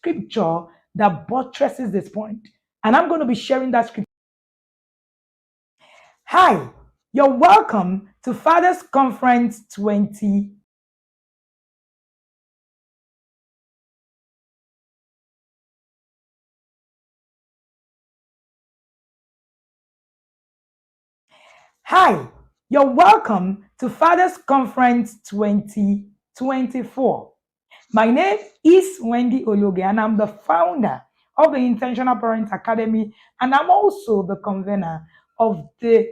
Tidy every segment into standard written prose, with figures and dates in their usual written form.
scripture that buttresses this point. And I'm going to be sharing that scripture. Hi, you're welcome to Fathers Conference 20. Hi, you're welcome to Fathers Conference 2024. My name is Wendy Ologe, and I'm the founder of the Intentional Parent Academy, and I'm also the convener of the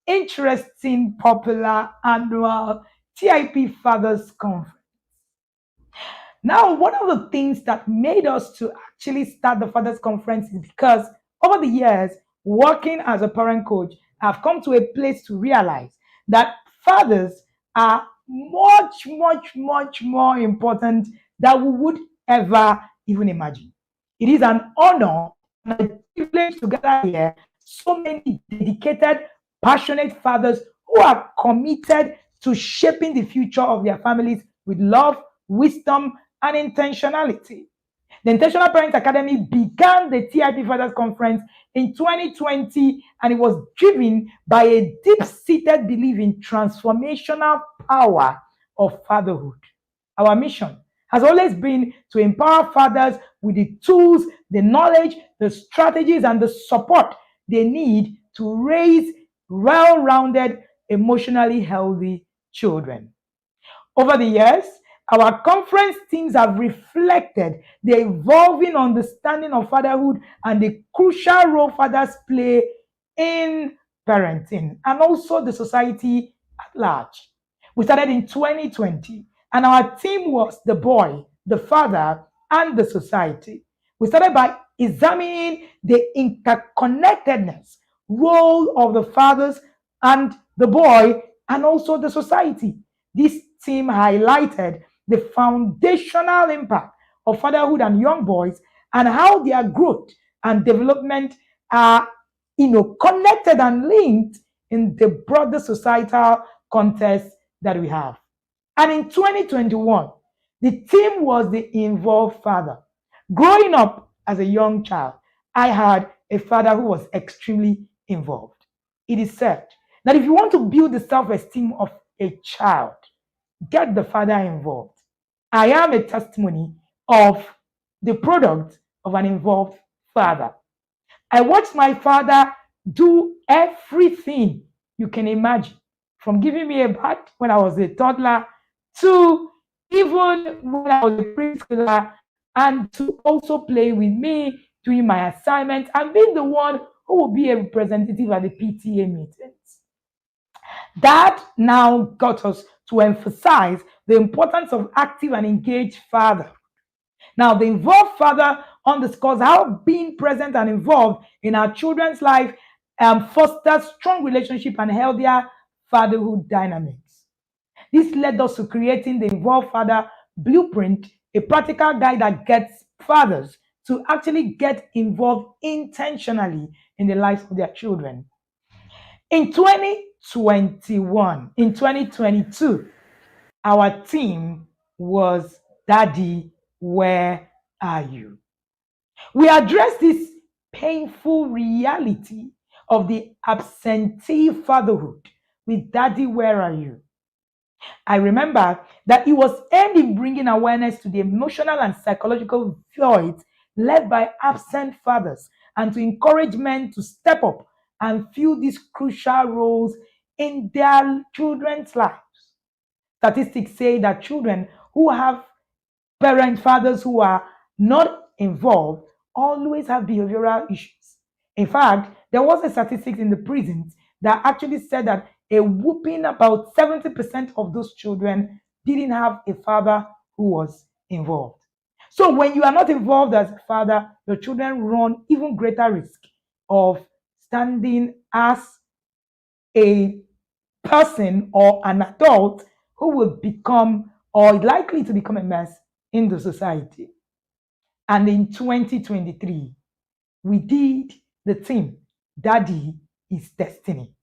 interesting, popular annual TIP Fathers Conference. Now, one of the things that made us to actually start the Fathers Conference is because over the years, working as a parent coach, I've come to a place to realize that fathers are much, much, much more important than we would ever even imagine. It is an honor and a privilege to gather here so many dedicated, passionate fathers who are committed to shaping the future of their families with love, wisdom, and intentionality. The Intentional Parent Academy began the TIP Fathers Conference in 2020, and it was driven by a deep-seated belief in transformational power of fatherhood. Our mission has always been to empower fathers with the tools, the knowledge, the strategies, and the support they need to raise well-rounded, emotionally healthy children. Over the years, our conference teams have reflected the evolving understanding of fatherhood and the crucial role fathers play in parenting and also the society at large. We started in 2020, and our theme was the boy, the father, and the society. We started by examining the interconnectedness role of the fathers and the boy and also the society. This team highlighted the foundational impact of fatherhood and young boys and how their growth and development are connected and linked in the broader societal context that we have. And in 2021, the theme was the involved father. Growing up as a young child, I had a father who was extremely involved. It is said that if you want to build the self-esteem of a child, get the father involved. I am a testimony of the product of an involved father. I watched my father do everything you can imagine, from giving me a bath when I was a toddler to even when I was a preschooler, and to also play with me, doing my assignments, and being the one who will be a representative at the PTA meetings. That now got us to emphasize the importance of active and engaged father. Now, the involved father underscores how being present and involved in our children's life fosters strong relationship and healthier fatherhood dynamics. This led us to creating the Involved Father Blueprint, a practical guide that gets fathers to actually get involved intentionally in the lives of their children. In 2022, our theme was Daddy, Where Are You? We addressed this painful reality of the absentee fatherhood with Daddy, Where Are You? I remember that it was aimed in bringing awareness to the emotional and psychological voids left by absent fathers and to encourage men to step up and fill these crucial roles in their children's lives. Statistics say that children who have fathers who are not involved always have behavioral issues. In fact, there was a statistics in the prisons that actually said that a whooping about 70% of those children didn't have a father who was involved. So when you are not involved as a father, your children run even greater risk of standing as a person or an adult who will become or likely to become a mess in the society. And in 2023, we did the theme, Daddy is Destiny.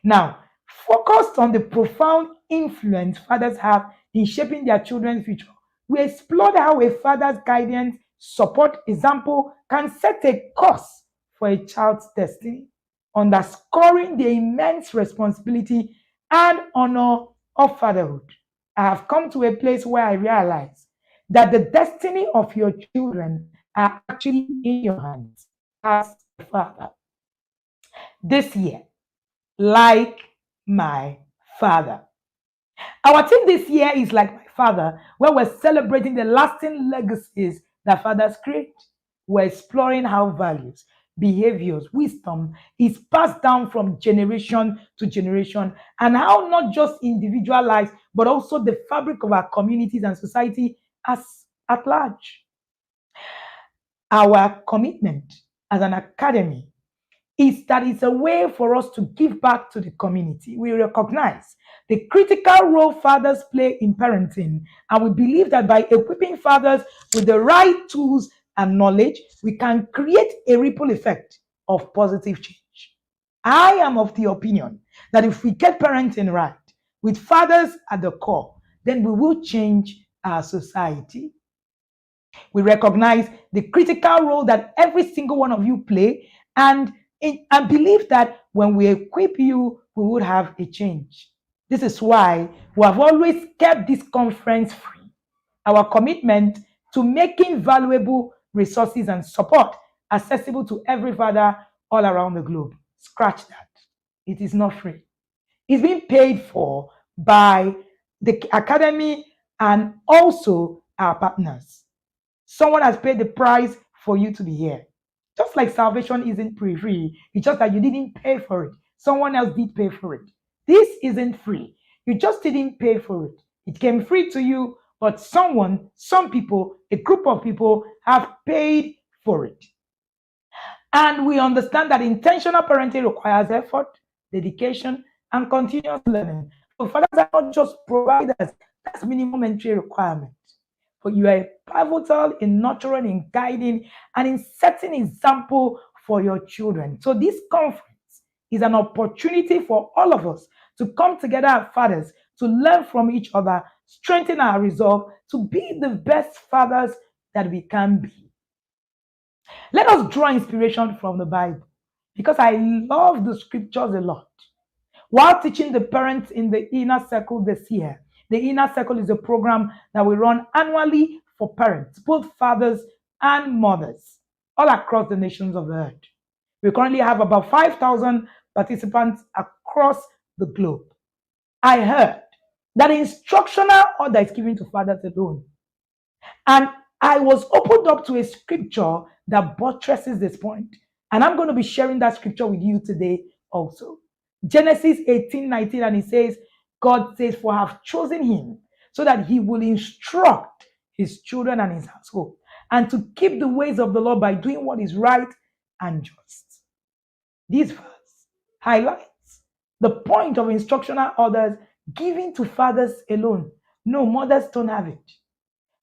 Now, focused on the profound influence fathers have in shaping their children's future, we explored how a father's guidance support, example can set a course for a child's destiny, underscoring the immense responsibility and honor of fatherhood. I have come to a place where I realize that the destiny of your children are actually in your hands as a father. This year, like my father. Our theme this year is like my father, where we're celebrating the lasting legacies that fathers create. We're exploring how values, behaviors, wisdom is passed down from generation to generation, and how not just individual lives, but also the fabric of our communities and society as at large. Our commitment as an academy is that it's a way for us to give back to the community. We recognize the critical role fathers play in parenting, and we believe that by equipping fathers with the right tools and knowledge, we can create a ripple effect of positive change. I am of the opinion that if we get parenting right, with fathers at the core, then we will change our society. We recognize the critical role that every single one of you play, and and believe that when we equip you, we would have a change. This is why we have always kept this conference free. Our commitment to making valuable resources and support accessible to every father all around the globe. Scratch that. It is not free. It's being paid for by the academy and also our partners. Someone has paid the price for you to be here. Just like salvation isn't free, it's just that you didn't pay for it. Someone else did pay for it. This isn't free. You just didn't pay for it. It came free to you, but some people, a group of people have paid for it. And we understand that intentional parenting requires effort, dedication, and continuous learning. So fathers are not just providers, that's minimum entry requirement. But you are pivotal in nurturing, in guiding, and in setting example for your children. So this conference is an opportunity for all of us to come together as fathers, to learn from each other, strengthen our resolve to be the best fathers that we can be. Let us draw inspiration from the Bible because I love the scriptures a lot. While teaching the parents in the inner circle this year, the inner circle is a program that we run annually for parents, both fathers and mothers, all across the nations of the earth. We currently have about 5,000 participants across the globe. I heard that instructional order is given to fathers alone. And I was opened up to a scripture that buttresses this point. And I'm going to be sharing that scripture with you today also. Genesis 18:19, and it says, God says, for I have chosen him so that he will instruct his children and his household, and to keep the ways of the Lord by doing what is right and just. This verse highlights the point of instructional orders given to fathers alone. No, mothers don't have it.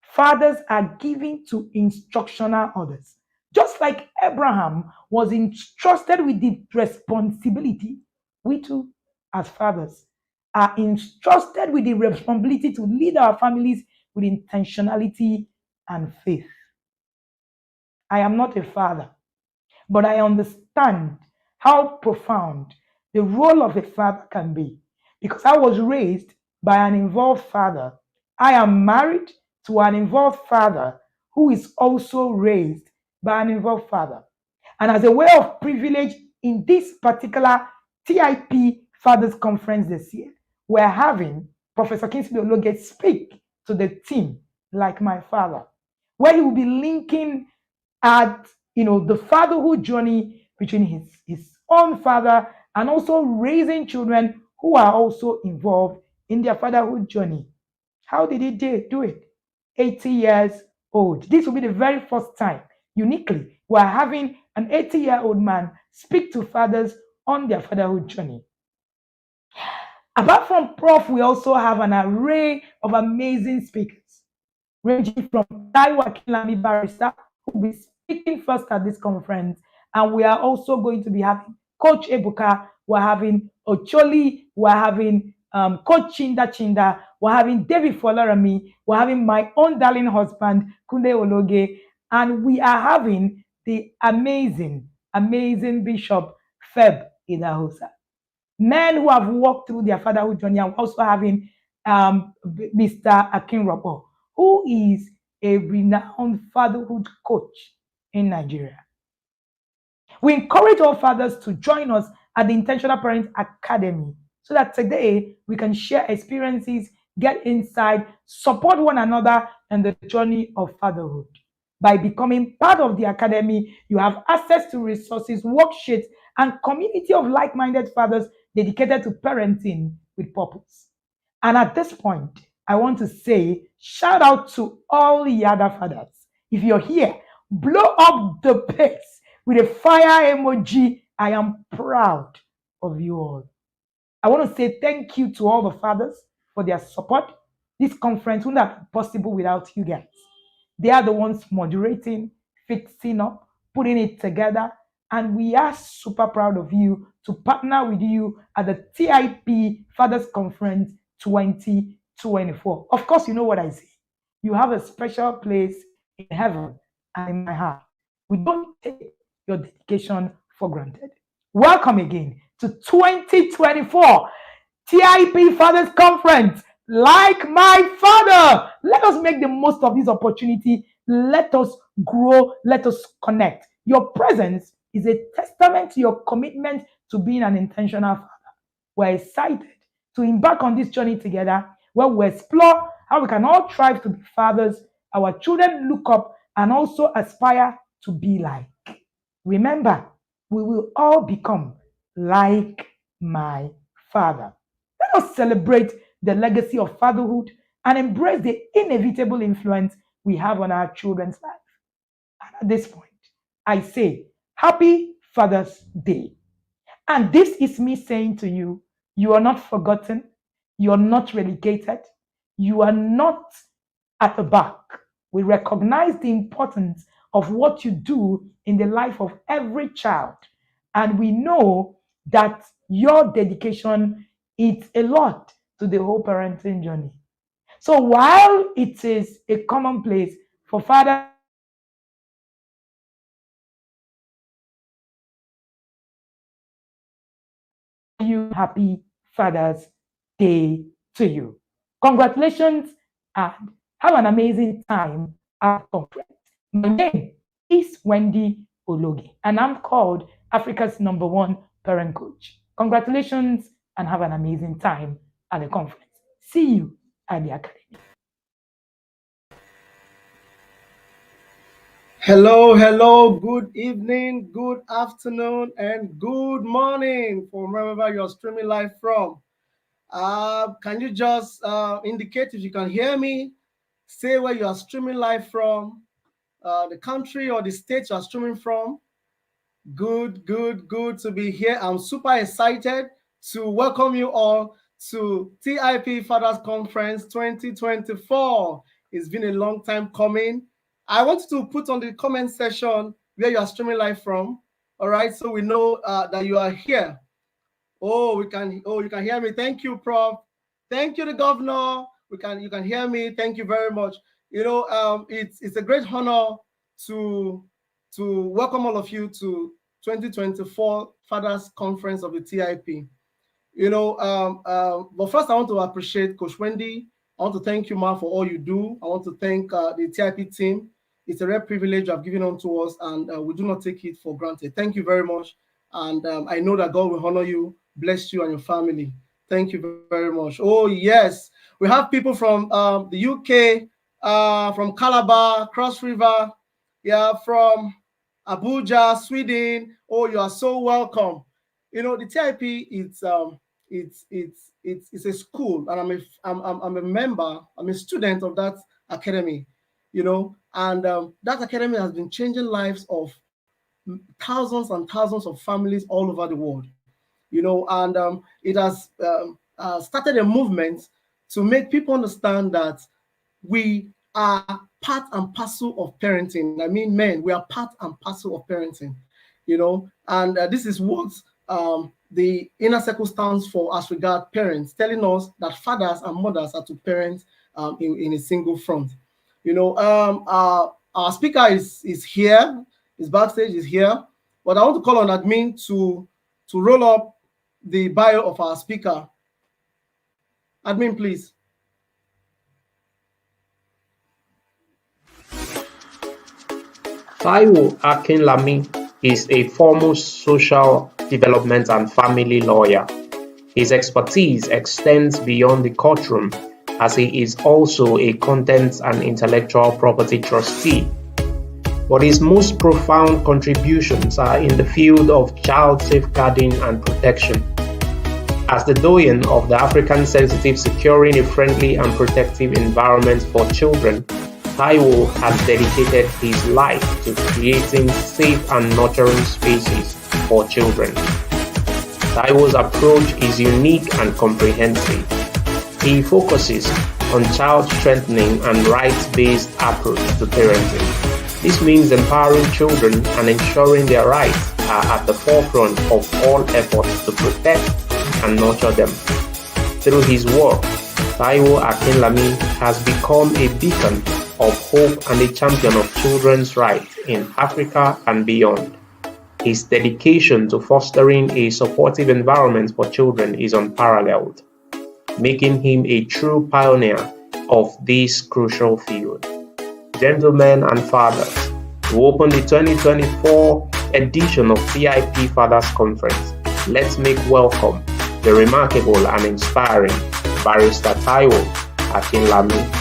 Fathers are given to instructional orders. Just like Abraham was entrusted with the responsibility, we too, as fathers, are entrusted with the responsibility to lead our families with intentionality and faith. I am not a father, but I understand how profound the role of a father can be because I was raised by an involved father. I am married to an involved father who is also raised by an involved father. And as a way of privilege in this particular TIP Fathers Conference this year, we're having Professor Kingsley Ologe speak to the team like my father, where he will be linking at the fatherhood journey between his own father and also raising children who are also involved in their fatherhood journey. How did he do it? 80 years old. This will be the very first time, uniquely, we are having an 80-year-old man speak to fathers on their fatherhood journey. Apart from Prof, we also have an array of amazing speakers, ranging from Taiwa Kilami Barrister, who will be speaking first at this conference. And we are also going to be having Coach Ebuka, we're having Ocholi, we're having Coach Chinda, we're having David Folarami, we're having my own darling husband, Kunde Ologe, And we are having the amazing Bishop Feb Idahosa. Men who have walked through their fatherhood journey, and also having Mr. Akinropo, who is a renowned fatherhood coach in Nigeria. We encourage all fathers to join us at the Intentional Parent Academy so that today we can share experiences, get insight, support one another in the journey of fatherhood. By becoming part of the academy, you have access to resources, worksheets, and community of like-minded fathers dedicated to parenting with purpose. And at this point, I want to say shout out to all the other fathers. If you're here, blow up the pace with a fire emoji. I am proud of you all. I want to say thank you to all the fathers for their support. This conference wouldn't have been possible without you guys. They are the ones moderating, fixing up, putting it together, and we are super proud of you to partner with you at the TIP Fathers Conference 2024. Of course, you know what I say. You have a special place in heaven and in my heart. We don't take your dedication for granted. Welcome again to 2024 TIP Fathers Conference. Like my father, let us make the most of this opportunity. Let us grow. Let us connect. Your presence is a testament to your commitment to being an intentional father. We're excited to embark on this journey together where we explore how we can all strive to be fathers our children look up and also aspire to be like. Remember, we will all become like my father. Let us celebrate the legacy of fatherhood and embrace the inevitable influence we have on our children's life. And at this point, I say, Happy Father's Day. And this is me saying to you, you are not forgotten, you are not relegated, you are not at the back. We recognize the importance of what you do in the life of every child. And we know that your dedication is a lot to the whole parenting journey. So while it is a commonplace for fathers to say you happy Father's Day to you. Congratulations and have an amazing time at the conference. My name is Wendy Ologi, and I'm called Africa's #1 parent coach. Congratulations and have an amazing time at the conference. See you at the academy. Hello, hello, good evening, good afternoon, and good morning from wherever you're streaming live from. Can you just indicate if you can hear me? Say where you are streaming live from, the country or the state you are streaming from. Good to be here. I'm super excited to welcome you all to TIP Fathers Conference 2024. It's been a long time coming. I want to put on the comment section where you are streaming live from. All right, so we know that you are here. Oh, you can hear me. Thank you, Prof. Thank you, the governor. You can hear me. Thank you very much. It's a great honor to welcome all of you to 2024 Fathers Conference of the TIP. But first I want to appreciate Coach Wendy. I want to thank you, Ma, for all you do. I want to thank the TIP team. It's a rare privilege you have given unto us, and we do not take it for granted. Thank you very much. And I know that God will honor you, bless you and your family. Thank you very much. Oh, yes. We have people from the UK, from Calabar, Cross River, yeah, from Abuja, Sweden. Oh, you are so welcome. The TIP it's a school, and I'm a member. I'm a student of that academy. And that academy has been changing lives of thousands and thousands of families all over the world. And it has started a movement to make people understand that we are part and parcel of parenting. I mean, men, we are part and parcel of parenting, and this is what the inner circle stands for as regard parents, telling us that fathers and mothers are to parent in a single front. Our speaker is here, is backstage, is here. But I want to call on admin to roll up the bio of our speaker. Admin, please. Taiwo Akinlami is a former social development and family lawyer. His expertise extends beyond the courtroom as he is also a content and intellectual property trustee. But his most profound contributions are in the field of child safeguarding and protection. As the doyen of the African Sensitive Securing a Friendly and Protective Environment for Children, Taiwo has dedicated his life to creating safe and nurturing spaces for children. Taiwo's approach is unique and comprehensive. He focuses on child strengthening and rights-based approach to parenting. This means empowering children and ensuring their rights are at the forefront of all efforts to protect and nurture them. Through his work, Taiwo Akinlami has become a beacon of hope and a champion of children's rights in Africa and beyond. His dedication to fostering a supportive environment for children is unparalleled, making him a true pioneer of this crucial field. Gentlemen and fathers, we open the 2024 edition of TIP Fathers Conference. Let's make welcome the remarkable and inspiring Barrister Taiwo Akinlami.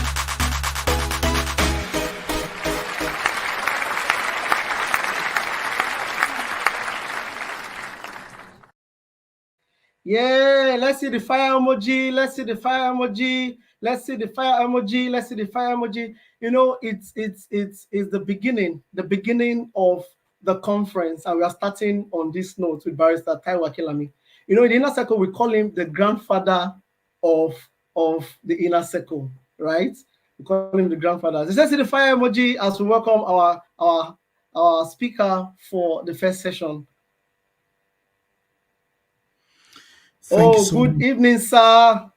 Yeah, let's see the fire emoji. Let's see the fire emoji. Let's see the fire emoji. Let's see the fire emoji. You know, it's the beginning of the conference, and we are starting on this note with Barrister Taiwo Akinlami. You know, in the inner circle, we call him the grandfather of the inner circle, right? We call him the grandfather. Let's see the fire emoji as we welcome our speaker for the first session. Thank you so good much. evening, sir.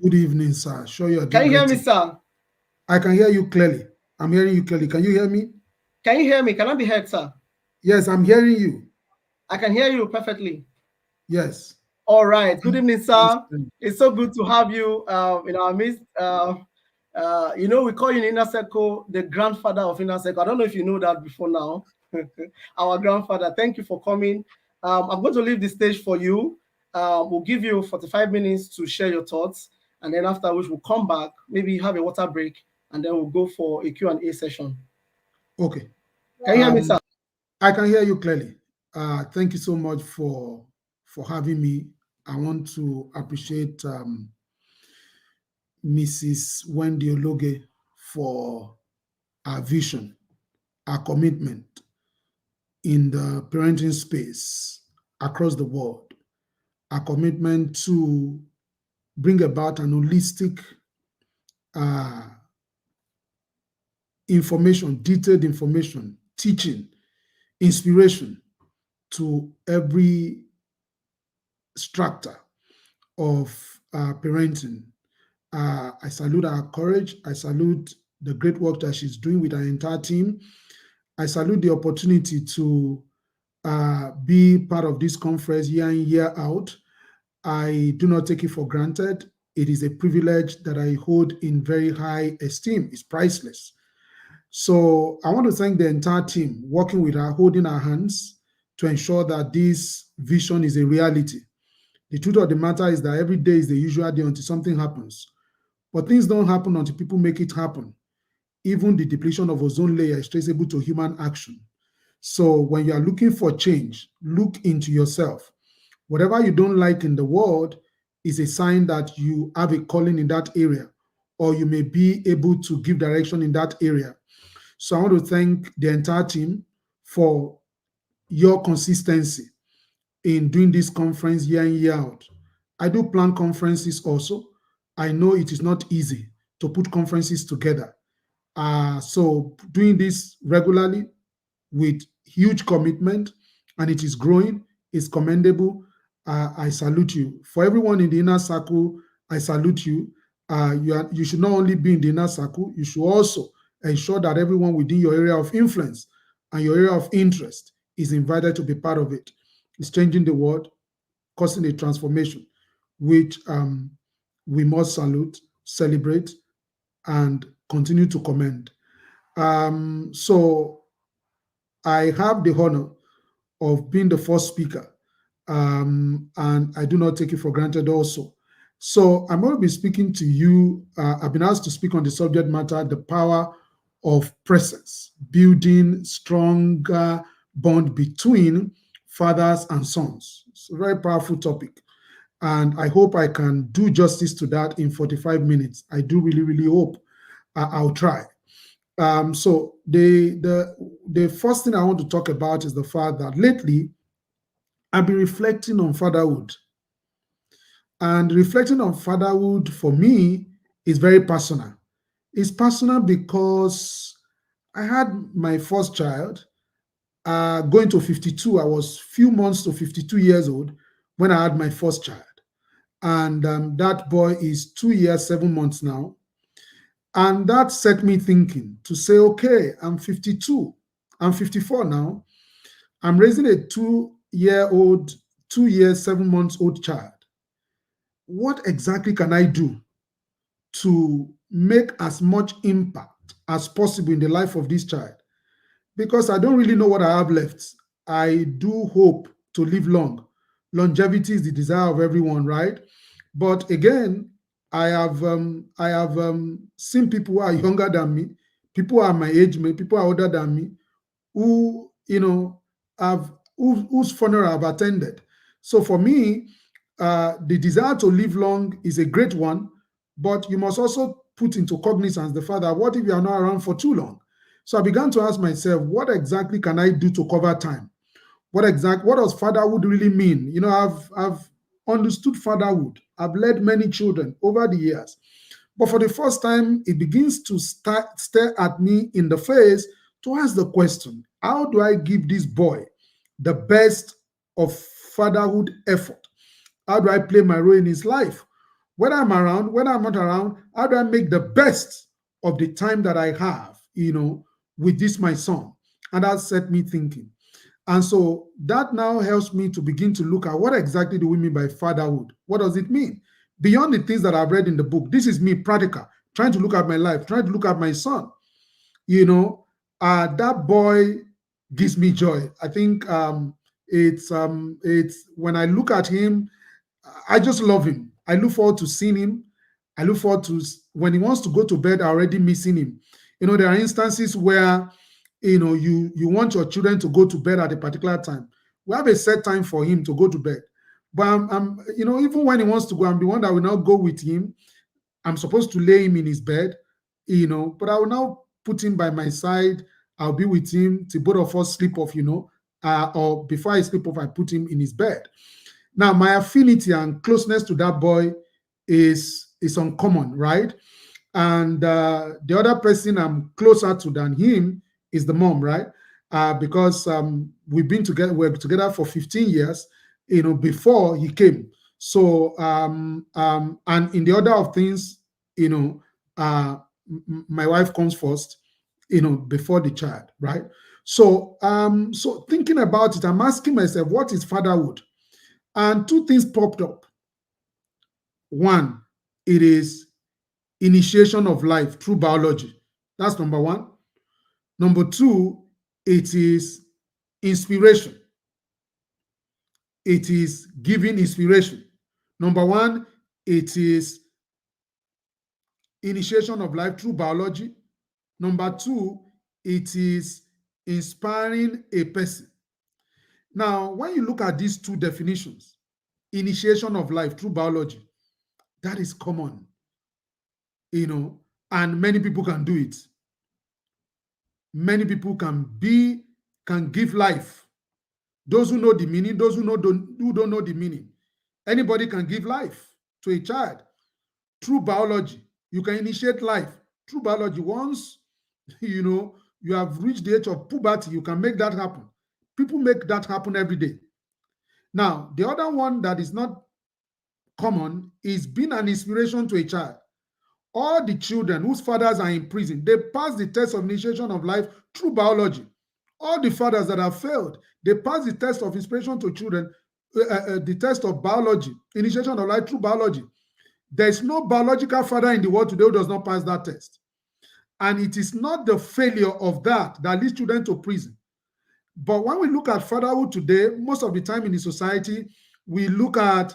Good evening, sir. Sure, you're doing Can you hear me, great. sir? I can hear you clearly. I'm hearing you clearly. Can you hear me? Can you hear me? Can I be heard, sir? Yes, I'm hearing you. I can hear you perfectly. Yes. All right. Good evening, sir. It's so good to have you in our midst. You know, we call you in Inner Circle the grandfather of Inner Circle. I don't know if you know that before now. Our grandfather. Thank you for coming. I'm going to leave the stage for you. We'll give you 45 minutes to share your thoughts, and then after which we'll come back, maybe have a water break, and then we'll go for a Q&A session. Okay. Can you hear me, sir? I can hear you clearly. Thank you so much for having me. I want to appreciate Mrs. Wendy Ologe for our vision, our commitment in the parenting space across the world, our commitment to bring about an holistic information, detailed information, teaching, inspiration to every strata of parenting. I salute her courage. I salute the great work that she's doing with her entire team. I salute the opportunity to be part of this conference year in, year out. I do not take it for granted. It is a privilege that I hold in very high esteem. It's priceless. So I want to thank the entire team working with her, holding our hands to ensure that this vision is a reality. The truth of the matter is that every day is the usual day until something happens. But things don't happen until people make it happen. Even the depletion of ozone layer is traceable to human action. So when you are looking for change, look into yourself. Whatever you don't like in the world is a sign that you have a calling in that area, or you may be able to give direction in that area. So I want to thank the entire team for your consistency in doing this conference year in, year out. I do plan conferences also. I know it is not easy to put conferences together. So doing this regularly with huge commitment, and it is growing, is commendable. I salute you. For everyone in the inner circle, I salute you. You should not only be in the inner circle, you should also ensure that everyone within your area of influence and your area of interest is invited to be part of it. It's changing the world, causing a transformation, which we must salute, celebrate, and continue to commend. So I have the honor of being the first speaker, and I do not take it for granted also. So I'm going to be speaking to you. I've been asked to speak on the subject matter, the power of presence, building stronger bond between fathers and sons. It's a very powerful topic. And I hope I can do justice to that in 45 minutes. I do really, really hope. I'll try. So the first thing I want to talk about is the fact that lately I've been reflecting on fatherhood. And reflecting on fatherhood for me is very personal. It's personal because I had my first child going to 52. I was few months to 52 years old when I had my first child. And that boy is 2 years, 7 months now. And that set me thinking to say, okay, I'm 52, I'm 54 now. I'm raising a 2 year old, 2 years, 7 months old child. What exactly can I do to make as much impact as possible in the life of this child? Because I don't really know what I have left. I do hope to live long. Longevity is the desire of everyone, right? But again, I have seen people who are younger than me, people who are my age mate, people who are older than me, who have whose funeral I've attended. So for me, the desire to live long is a great one, but you must also put into cognizance the fact that what if you are not around for too long? So I began to ask myself, what exactly can I do to cover time? What does fatherhood really mean? I've understood fatherhood. I've led many children over the years. But for the first time, it begins to stare at me in the face to ask the question, how do I give this boy the best of fatherhood effort? How do I play my role in his life? When I'm around, when I'm not around, how do I make the best of the time that I have, with this my son? And that set me thinking. And so that now helps me to begin to look at what exactly do we mean by fatherhood? What does it mean? Beyond the things that I've read in the book, this is me practical, trying to look at my life, trying to look at my son. That boy gives me joy. I think it's when I look at him, I just love him. I look forward to seeing him. I look forward to when he wants to go to bed, I already missing him. There are instances where you want your children to go to bed at a particular time. We have a set time for him to go to bed. But even when he wants to go, I'm the one that will now go with him. I'm supposed to lay him in his bed, but I will now put him by my side. I'll be with him till both of us sleep off, or before I sleep off, I put him in his bed. Now, my affinity and closeness to that boy is uncommon, right? And the other person I'm closer to than him is the mom, right? Because we're together for 15 years, before he came. So, and in the order of things, my wife comes first, before the child, right? So, so thinking about it, I'm asking myself, what is fatherhood? And two things popped up. One, it is initiation of life through biology. That's number one. Number two, it is inspiration. It is giving inspiration. Number one, it is initiation of life through biology. Number two, it is inspiring a person. Now, when you look at these two definitions, initiation of life through biology, that is common, and many people can do it. Many people can give life. Those who know the meaning, those who don't know the meaning. Anybody can give life to a child through biology. You can initiate life through biology. Once you have reached the age of puberty, you can make that happen. People make that happen every day. Now, the other one that is not common is being an inspiration to a child. All the children whose fathers are in prison, they pass the test of initiation of life through biology. All the fathers that have failed, they pass the test of inspiration to children, the test of biology, initiation of life through biology. There is no biological father in the world today who does not pass that test. And it is not the failure of that that leads children to prison. But when we look at fatherhood today, most of the time in the society, we look at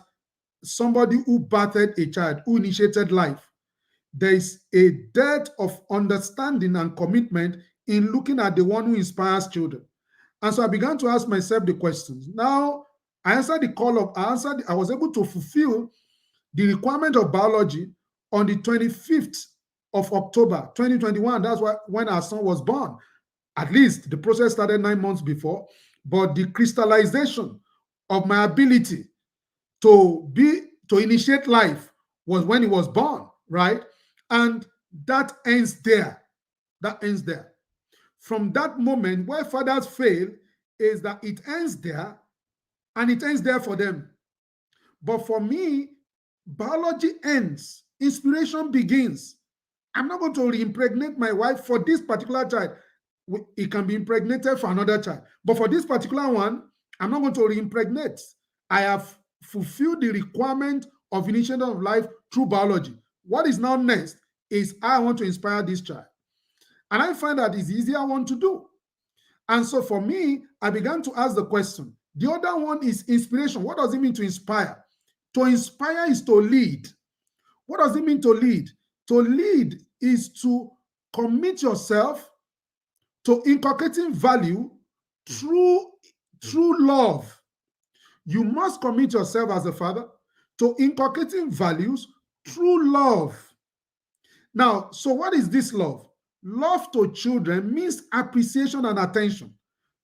somebody who birthed a child, who initiated life. There is a dearth of understanding and commitment in looking at the one who inspires children. And so I began to ask myself the questions. Now, I was able to fulfill the requirement of biology on the 25th of October 2021. That's when our son was born. At least the process started 9 months before, but the crystallization of my ability to initiate life was when he was born, right? And that ends there. That ends there. From that moment, where fathers fail is that it ends there, and it ends there for them. But for me, biology ends, inspiration begins. I'm not going to re-impregnate my wife for this particular child. It can be impregnated for another child. But for this particular one, I'm not going to re-impregnate. I have fulfilled the requirement of initiation of life through biology. What is now next is I want to inspire this child. And I find that it's the easier one to do. And so for me, I began to ask the question. The other one is inspiration. What does it mean to inspire? To inspire is to lead. What does it mean to lead? To lead is to commit yourself to inculcating value through love. You must commit yourself as a father to inculcating values through love. Now, so what is this love? Love to children means appreciation and attention.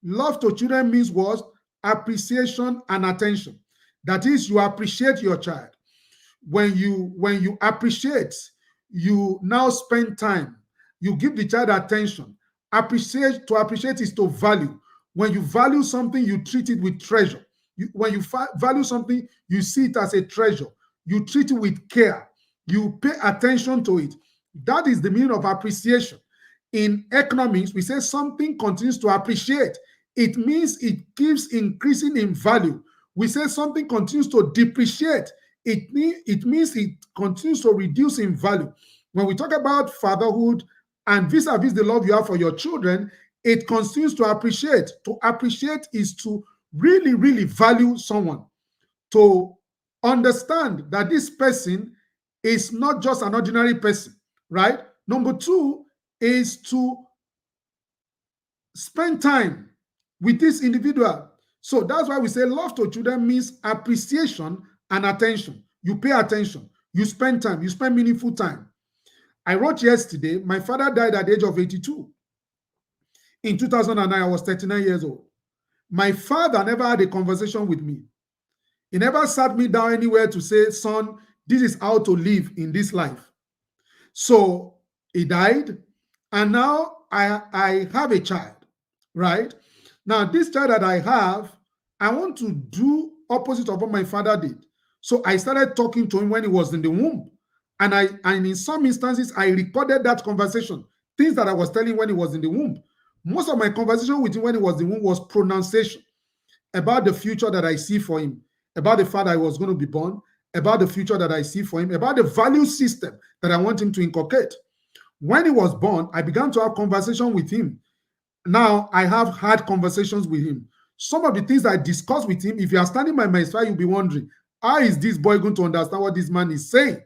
Love to children means what? Appreciation and attention. That is, you appreciate your child. When you appreciate, you now spend time. You give the child attention. To appreciate is to value. When you value something, you treat it with treasure. When you value something, you see it as a treasure. You treat it with care. You pay attention to it. That is the meaning of appreciation. In economics, we say something continues to appreciate. It means it keeps increasing in value. We say something continues to depreciate. It means it continues to reduce in value. When we talk about fatherhood and vis-a-vis the love you have for your children, it continues to appreciate. To appreciate is to really, really value someone. To understand that this person is not just an ordinary person, right? Number two is to spend time with this individual. So that's why we say love to children means appreciation and attention. You pay attention, you spend time, you spend meaningful time. I wrote yesterday, my father died at the age of 82. In 2009, I was 39 years old. My father never had a conversation with me. He never sat me down anywhere to say, son, this is how to live in this life. So he died, and now I have a child, right? Now, this child that I have, I want to do opposite of what my father did. So I started talking to him when he was in the womb. And in some instances, I recorded that conversation, things that I was telling when he was in the womb. Most of my conversation with him when he was in the womb was pronunciation about the future that I see for him, about the fact that I was going to be born, about the future that I see for him, about the value system that I want him to inculcate. When he was born, I began to have conversation with him. Now I have had conversations with him. Some of the things I discussed with him, if you are standing by my side, you'll be wondering, how is this boy going to understand what this man is saying?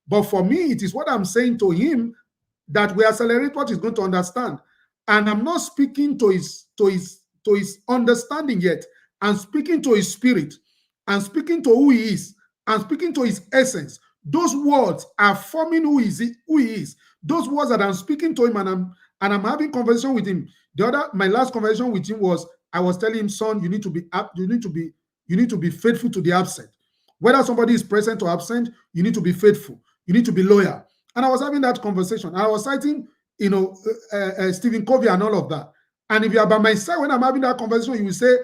But for me, it is what I'm saying to him that will accelerate what he's going to understand. And I'm not speaking to his understanding yet. I'm speaking to his spirit. I'm speaking to who he is. I'm speaking to his essence. Those words are forming who he is. Those words that I'm speaking to him, and I'm having conversation with him. My last conversation with him was, I was telling him, son, you need to be faithful to the absent. Whether somebody is present or absent, you need to be faithful. You need to be loyal. And I was having that conversation. I was citing, Stephen Covey and all of that. And if you are by my side when I'm having that conversation, you will say,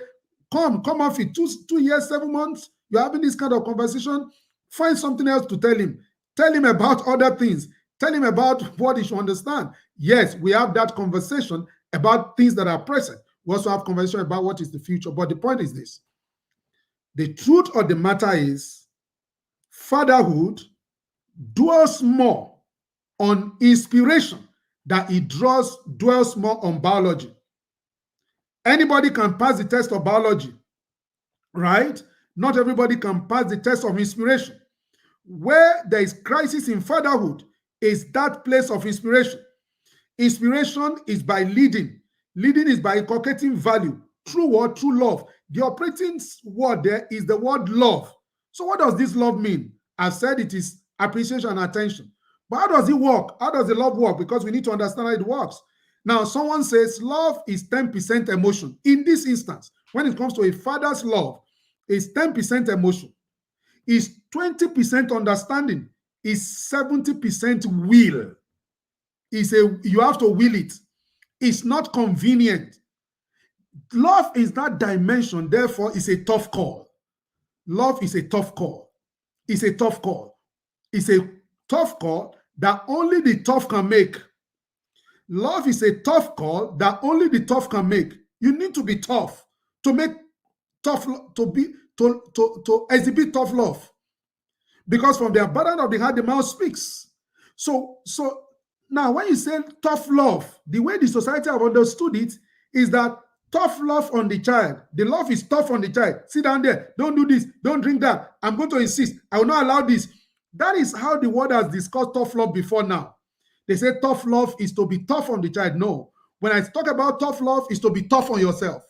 come off it. 2 years, 7 months, you're having this kind of conversation. Find something else to tell him. Tell him about other things. Tell him about what he should understand. Yes, we have that conversation about things that are present. We also have conversation about what is the future. But the point is this. The truth of the matter is fatherhood dwells more on inspiration than it dwells more on biology. Anybody can pass the test of biology, right? Not everybody can pass the test of inspiration. Where there is crisis in fatherhood is that place of inspiration. Inspiration is by leading. Leading is by inculcating value. True what? True love. The operating word there is the word love. So what does this love mean? I've said it is appreciation and attention. But how does it work? How does the love work? Because we need to understand how it works. Now, someone says love is 10% emotion. In this instance, when it comes to a father's love, it's 10% emotion. Is 20% understanding, is 70% will. You have to will it. It's not convenient. Love is that dimension, therefore, it's a tough call. Love is a tough call. It's a tough call. It's a tough call that only the tough can make. Love is a tough call that only the tough can make. You need to be tough to make tough to exhibit tough love. Because from the abundance of the heart, the mouth speaks. So now when you say tough love, the way the society have understood it is that tough love on the child. The love is tough on the child. Sit down there. Don't do this. Don't drink that. I'm going to insist. I will not allow this. That is how the world has discussed tough love before now. They say tough love is to be tough on the child. No. When I talk about tough love, is to be tough on yourself.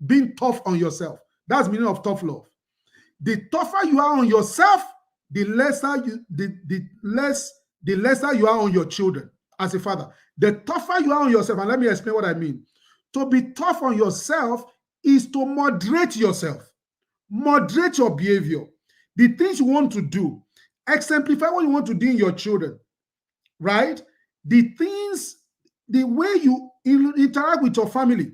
Being tough on yourself. That's the meaning of tough love. The tougher you are on yourself, the lesser you are on your children as a father. The tougher you are on yourself, and let me explain what I mean. To be tough on yourself is to moderate yourself. Moderate your behavior. The things you want to do. Exemplify what you want to do in your children. Right? The things, the way you interact with your family.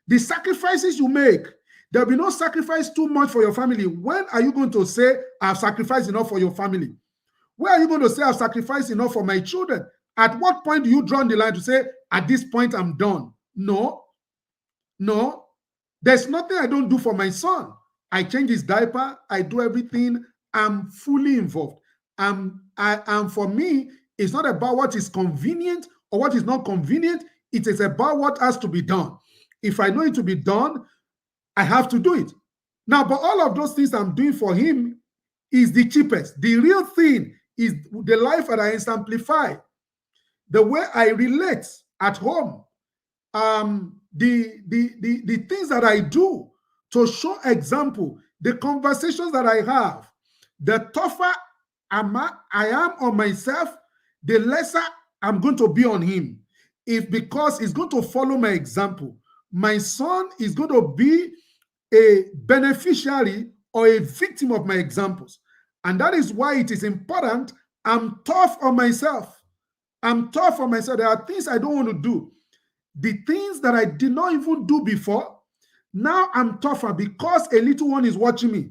The sacrifices you make. There will be no sacrifice too much for your family. When are you going to say, I've sacrificed enough for your family? Where are you going to say, I've sacrificed enough for my children? At what point do you draw the line to say, at this point, I'm done? No. There's nothing I don't do for my son. I change his diaper. I do everything. I'm fully involved. And for me, it's not about what is convenient or what is not convenient. It is about what has to be done. If I know it to be done, I have to do it. Now, but all of those things I'm doing for him is the cheapest. The real thing is the life that I exemplify, the way I relate at home, the things that I do to show example, the conversations that I have. The tougher I am on myself, the lesser I'm going to be on him. Because he's going to follow my example. My son is going to be a beneficiary or a victim of my examples. And that is why it is important. I'm tough on myself. I'm tough on myself. There are things I don't want to do. The things that I did not even do before, now I'm tougher because a little one is watching me.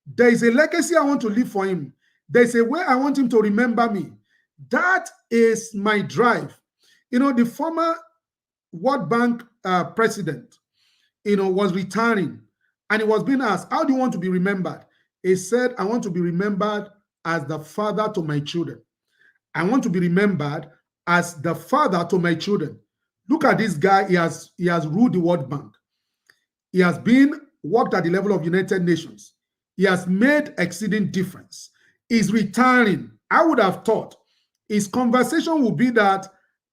There is a legacy I want to leave for him. There's a way I want him to remember me. That is my drive. The former World Bank president, was retiring, and he was being asked, how do you want to be remembered? He said, I want to be remembered as the father to my children. I want to be remembered as the father to my children. Look at this guy. He has ruled the World Bank. He has worked at the level of United Nations. He has made exceeding difference. He's retiring. I would have thought his conversation would be that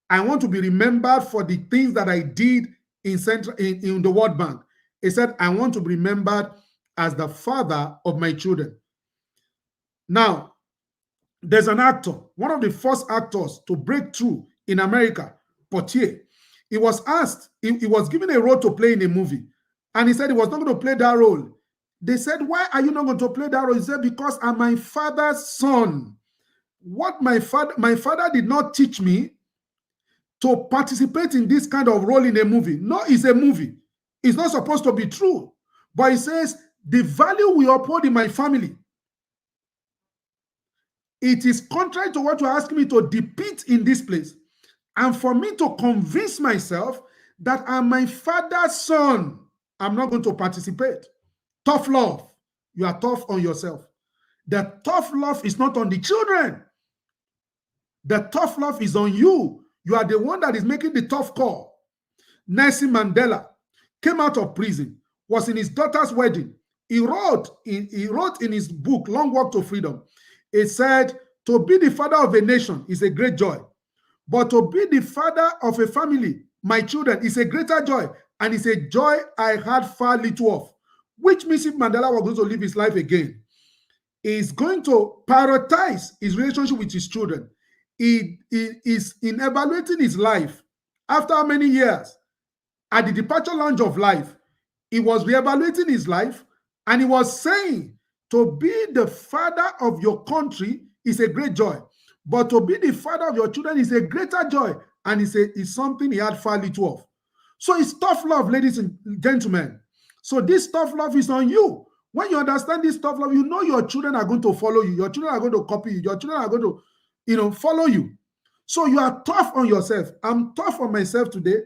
I want to be remembered for the things that I did in the World Bank. He said, I want to be remembered as the father of my children. Now, there's an actor, one of the first actors to break through in America, Portier. He was asked, he was given a role to play in a movie, and he said he was not going to play that role. They said, why are you not going to play that role? He said, because I'm my father's son. What my father did not teach me to participate in this kind of role in a movie. No, it's a movie. It's not supposed to be true. But he says, the value we uphold in my family, It is contrary to what you're asking me to depict in this place. And for me to convince myself that I'm my father's son, I'm not going to participate. Tough love. You are tough on yourself. The tough love is not on the children. The tough love is on you. You are the one that is making the tough call. Nelson Mandela came out of prison, was in his daughter's wedding. He wrote in his book, Long Walk to Freedom, he said, to be the father of a nation is a great joy. But to be the father of a family, my children, is a greater joy. And it's a joy I had far little of. Which means if Mandela was going to live his life again, he's going to prioritize his relationship with his children. He is in evaluating his life after how many years? At the departure lounge of life, he was reevaluating his life, and he was saying, to be the father of your country is a great joy, but to be the father of your children is a greater joy, and it's something he had far little of. So it's tough love, ladies and gentlemen. So this tough love is on you. When you understand this tough love, you know your children are going to follow you. Your children are going to copy you. Your children are going to, follow you. So you are tough on yourself. I'm tough on myself today.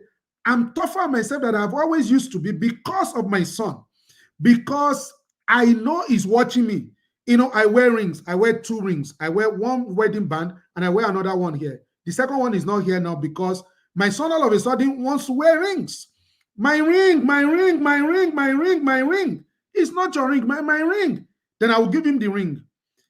I'm tougher on myself than I've always used to be because of my son. Because I know he's watching me. I wear rings. I wear 2 rings. I wear one wedding band and I wear another one here. The second one is not here now because my son all of a sudden wants to wear rings. My ring, my ring, my ring, my ring, my ring. It's not your ring, my ring. Then I will give him the ring.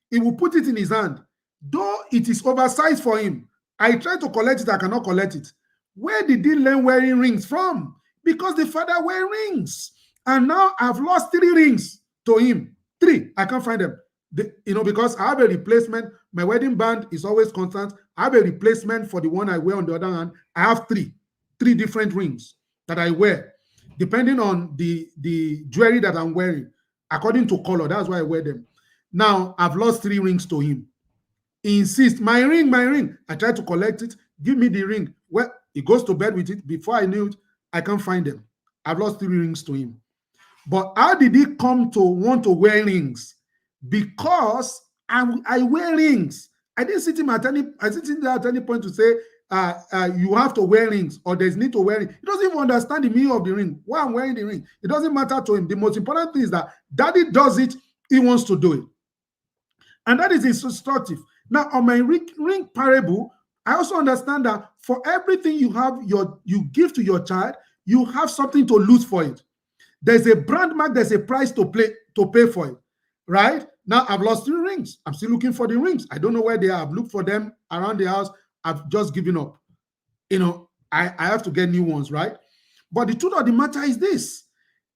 He will put it in his hand. Though it is oversized for him, I try to collect it, I cannot collect it. Where did he learn wearing rings from? Because the father wear rings. And now I've lost 3 rings to him. 3, I can't find them. Because I have a replacement. My wedding band is always constant. I have a replacement for the one I wear on the other hand. I have 3 different rings that I wear, depending on the jewelry that I'm wearing, according to color. That's why I wear them. Now, I've lost 3 rings to him. He insists, my ring, my ring. I try to collect it. Give me the ring. Well, he goes to bed with it. Before I knew it, I can't find them. I've lost 3 rings to him. But how did he come to want to wear rings? Because I wear rings. I didn't sit him at any point to say, you have to wear rings or there's need to wear rings. He doesn't even understand the meaning of the ring. Why I'm wearing the ring. It doesn't matter to him. The most important thing is that daddy does it. He wants to do it. And that is instructive. Now, on my ring parable, I also understand that for everything you give to your child, you have something to lose for it. There's a brand mark, there's a price to pay for it, right? Now, I've lost 3 rings. I'm still looking for the rings. I don't know where they are. I've looked for them around the house. I've just given up. I have to get new ones, right? But the truth of the matter is this.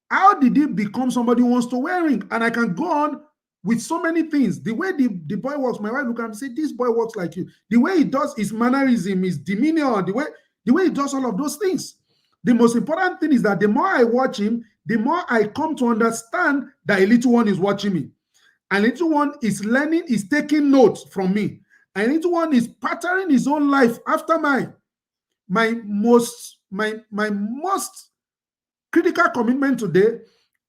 How did he become somebody who wants to wear ring? And I can go on with so many things. The way the boy walks, my wife look at him and say, this boy walks like you. The way he does his mannerism, his demeanor, the way he does all of those things. The most important thing is that the more I watch him, the more I come to understand that a little one is watching me. A little one is learning, is taking notes from me. A little one is patterning his own life after my most critical commitment today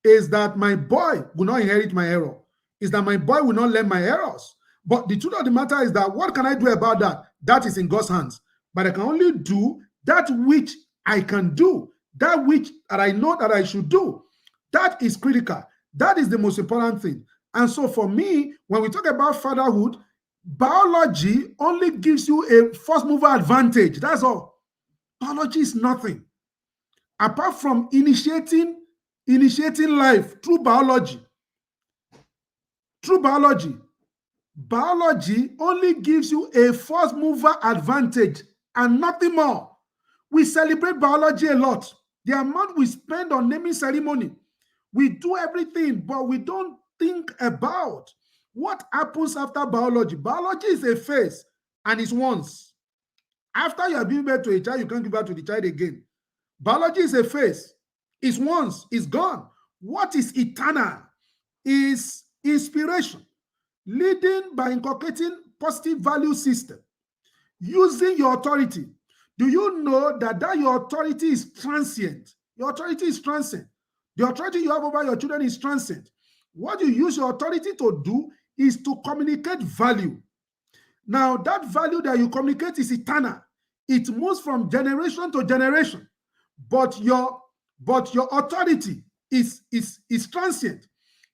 is that my boy will not inherit my error. Is that my boy will not learn my errors. But the truth of the matter is that what can I do about that? That is in God's hands. But I can only do that which I can do, that which that I know that I should do. That is critical. That is the most important thing. And so for me, when we talk about fatherhood, biology only gives you a first mover advantage. That's all. Biology is nothing. Apart from initiating life through biology. Biology only gives you a first mover advantage and nothing more. We celebrate biology a lot. The amount we spend on naming ceremony, we do everything, but we don't think about what happens after biology. Biology is a phase and it's once. After you have given birth to a child, you can't give birth to the child again. Biology is a phase. It's once, it's gone. What is eternal is inspiration, leading by inculcating positive value system, using your authority. Do you know that your authority is transient? Your authority is transient. The authority you have over your children is transient. What you use your authority to do is to communicate value. Now, that value that you communicate is eternal. It moves from generation to generation. But your authority is transient,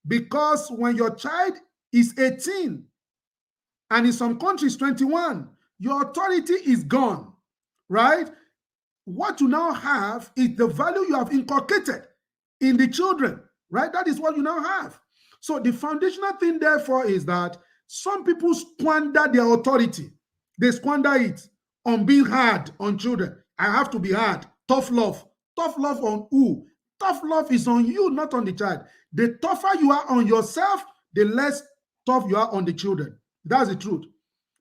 because when your child is 18 and in some countries 21, your authority is gone, right? What you now have is the value you have inculcated in the children, right? That is what you now have. So the foundational thing, therefore, is that some people squander their authority. They squander it on being hard on children. I have to be hard. Tough love. Tough love on who? Tough love is on you, not on the child. The tougher you are on yourself, the less tough you are on the children. That's the truth.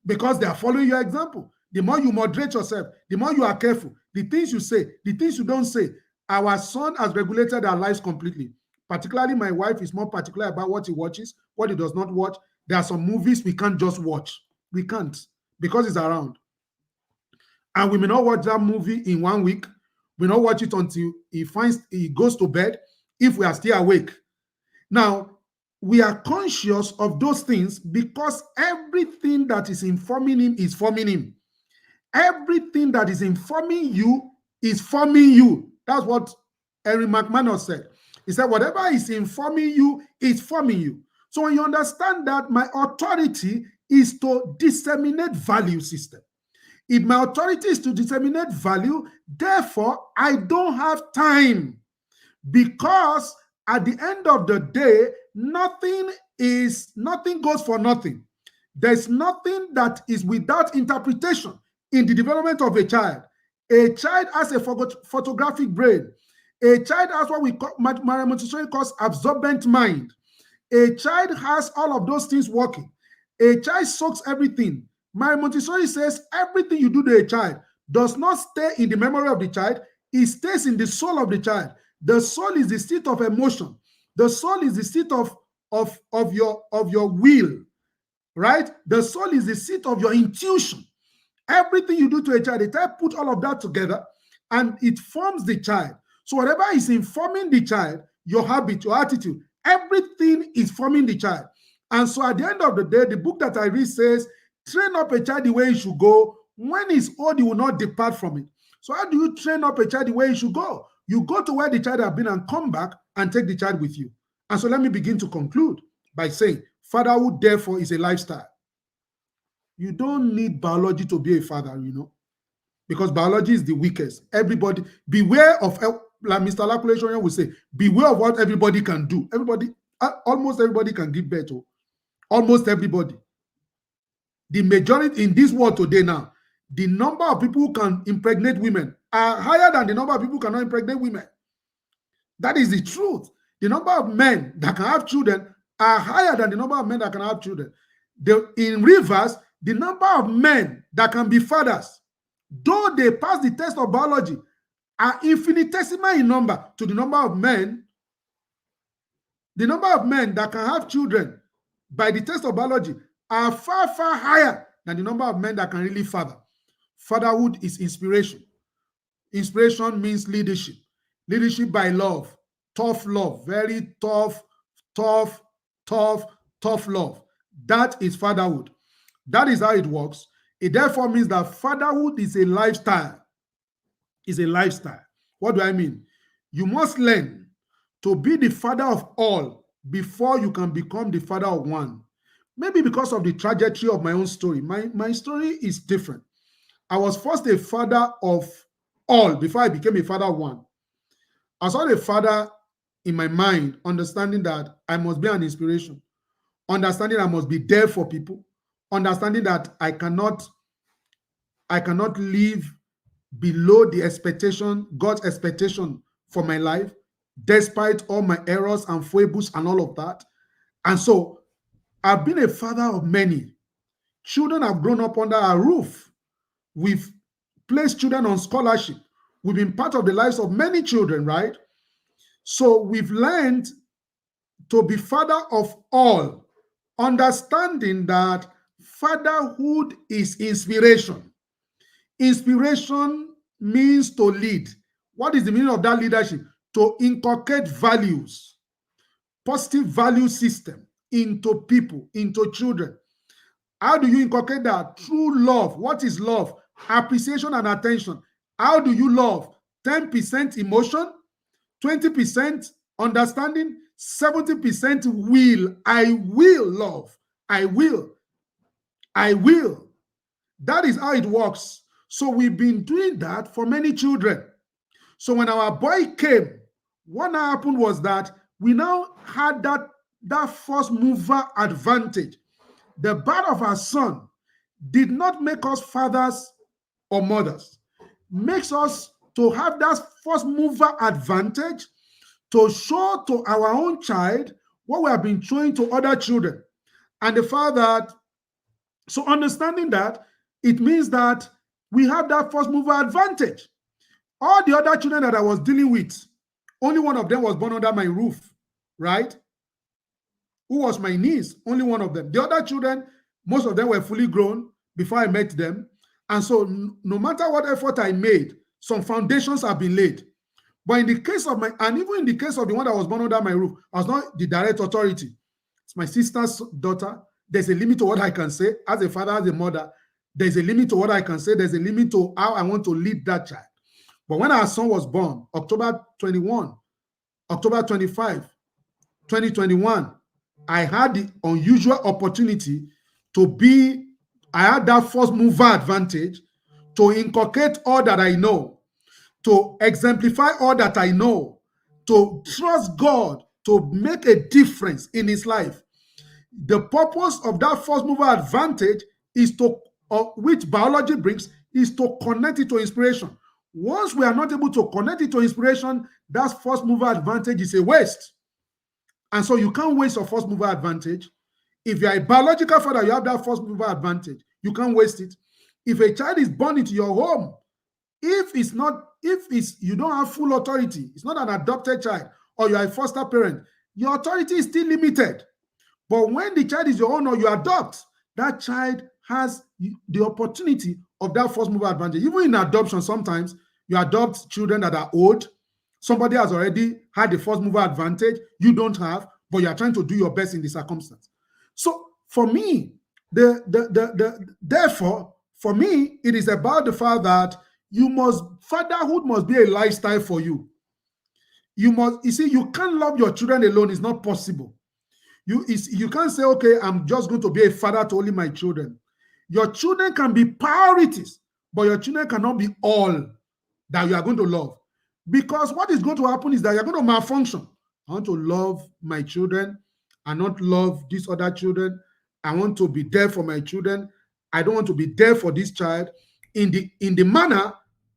Because they are following your example. The more you moderate yourself, the more you are careful, the things you say, the things you don't say. Our son has regulated our lives completely. Particularly, my wife is more particular about what he watches, what he does not watch. There are some movies we can't just watch. We can't, because it's around. And we may not watch that movie in 1 week. We not watch it until he goes to bed, if we are still awake. Now, we are conscious of those things because everything that is informing him is forming him. Everything that is informing you is forming you. That's what Henry McManus said. He said, whatever is informing you is forming you. So when you understand that, my authority is to disseminate value system. If my authority is to disseminate value, therefore, I don't have time, because at the end of the day, nothing goes for nothing. There's nothing that is without interpretation in the development of a child. A child has a photographic brain. A child has what we call, Maria Montessori calls absorbent mind. A child has all of those things working. A child soaks everything. Maria Montessori says everything you do to a child does not stay in the memory of the child. It stays in the soul of the child. The soul is the seat of emotion. The soul is the seat of your will, right? The soul is the seat of your intuition. Everything you do to a child, the child put all of that together and it forms the child. So whatever is informing the child, your habit, your attitude, everything is forming the child. And so at the end of the day, the book that I read says, train up a child the way he should go. When he's old, he will not depart from it. So how do you train up a child the way he should go? You go to where the child has been and come back and take the child with you. And so let me begin to conclude by saying, fatherhood, therefore, is a lifestyle. You don't need biology to be a father, because biology is the weakest. Everybody, beware of, like Mr. Lakulation would say, beware of what everybody can do. Almost everybody can give birth to. Almost everybody. The majority in this world today now, the number of people who can impregnate women are higher than the number of people who cannot impregnate women. That is the truth. The number of men that can have children are higher than the number of men that can have children. In reverse, the number of men that can be fathers, though they pass the test of biology, are infinitesimal in number to the number of men. The number of men that can have children by the test of biology are far, far higher than the number of men that can really father. Fatherhood is inspiration. Inspiration means leadership. Leadership by love. Tough love. Very tough, tough, tough, tough love. That is fatherhood. That is how it works. It therefore means that fatherhood is a lifestyle. It's a lifestyle. What do I mean? You must learn to be the father of all before you can become the father of one. Maybe because of the trajectory of my own story. My story is different. I was first a father of all before I became a father of one. I saw a father in my mind, understanding that I must be an inspiration, understanding I must be there for people, understanding that I cannot live below the expectation, God's expectation for my life, despite all my errors and foibles and all of that. And so I've been a father of many. Children have grown up under our roof. We've placed children on scholarship. We've been part of the lives of many children, right? So we've learned to be father of all, understanding that fatherhood is inspiration. Inspiration means to lead. What is the meaning of that leadership? To inculcate values, positive value system into people, into children. How do you inculcate that? Through love. What is love? Appreciation and attention. How do you love? 10% emotion, 20% understanding, 70% will. I will love. I will. I will. That is how it works. So we've been doing that for many children. So when our boy came, what happened was that we now had that first mover advantage. The birth of our son did not make us fathers or mothers, makes us to have that first mover advantage to show to our own child what we have been showing to other children. And the fact that, so understanding that, it means that we have that first mover advantage. All the other children that I was dealing with, only one of them was born under my roof, right? Who was my niece, only one of them. The other children, most of them were fully grown before I met them. And so no matter what effort I made, some foundations have been laid. But in the case of and even in the case of the one that was born under my roof, I was not the direct authority. It's my sister's daughter. There's a limit to what I can say. As a father, as a mother, there's a limit to what I can say. There's a limit to how I want to lead that child. But when our son was born, October 21, October 25, 2021, I had the unusual opportunity I had that first mover advantage to inculcate all that I know, to exemplify all that I know, to trust God to make a difference in his life. The purpose of that first mover advantage is to, which biology brings, is to connect it to inspiration. Once we are not able to connect it to inspiration, that first mover advantage is a waste. And so you can't waste your first mover advantage. If you are a biological father, you have that first mover advantage. You can't waste it. If a child is born into your home, if you don't have full authority, it's not an adopted child, or you are a foster parent, your authority is still limited. But when the child is your own or you adopt, that child has the opportunity of that first mover advantage. Even in adoption, sometimes you adopt children that are old. Somebody has already had the first mover advantage. You don't have, but you are trying to do your best in the circumstance. So for me, therefore, for me, it is about the fact that fatherhood must be a lifestyle for you. You can't love your children alone. It's not possible. You can't say, okay, I'm just going to be a father to only my children. Your children can be priorities, but your children cannot be all that you are going to love. Because what is going to happen is that you're going to malfunction. I want to love my children. I not love these other children. I want to be there for my children. I don't want to be there for this child in the manner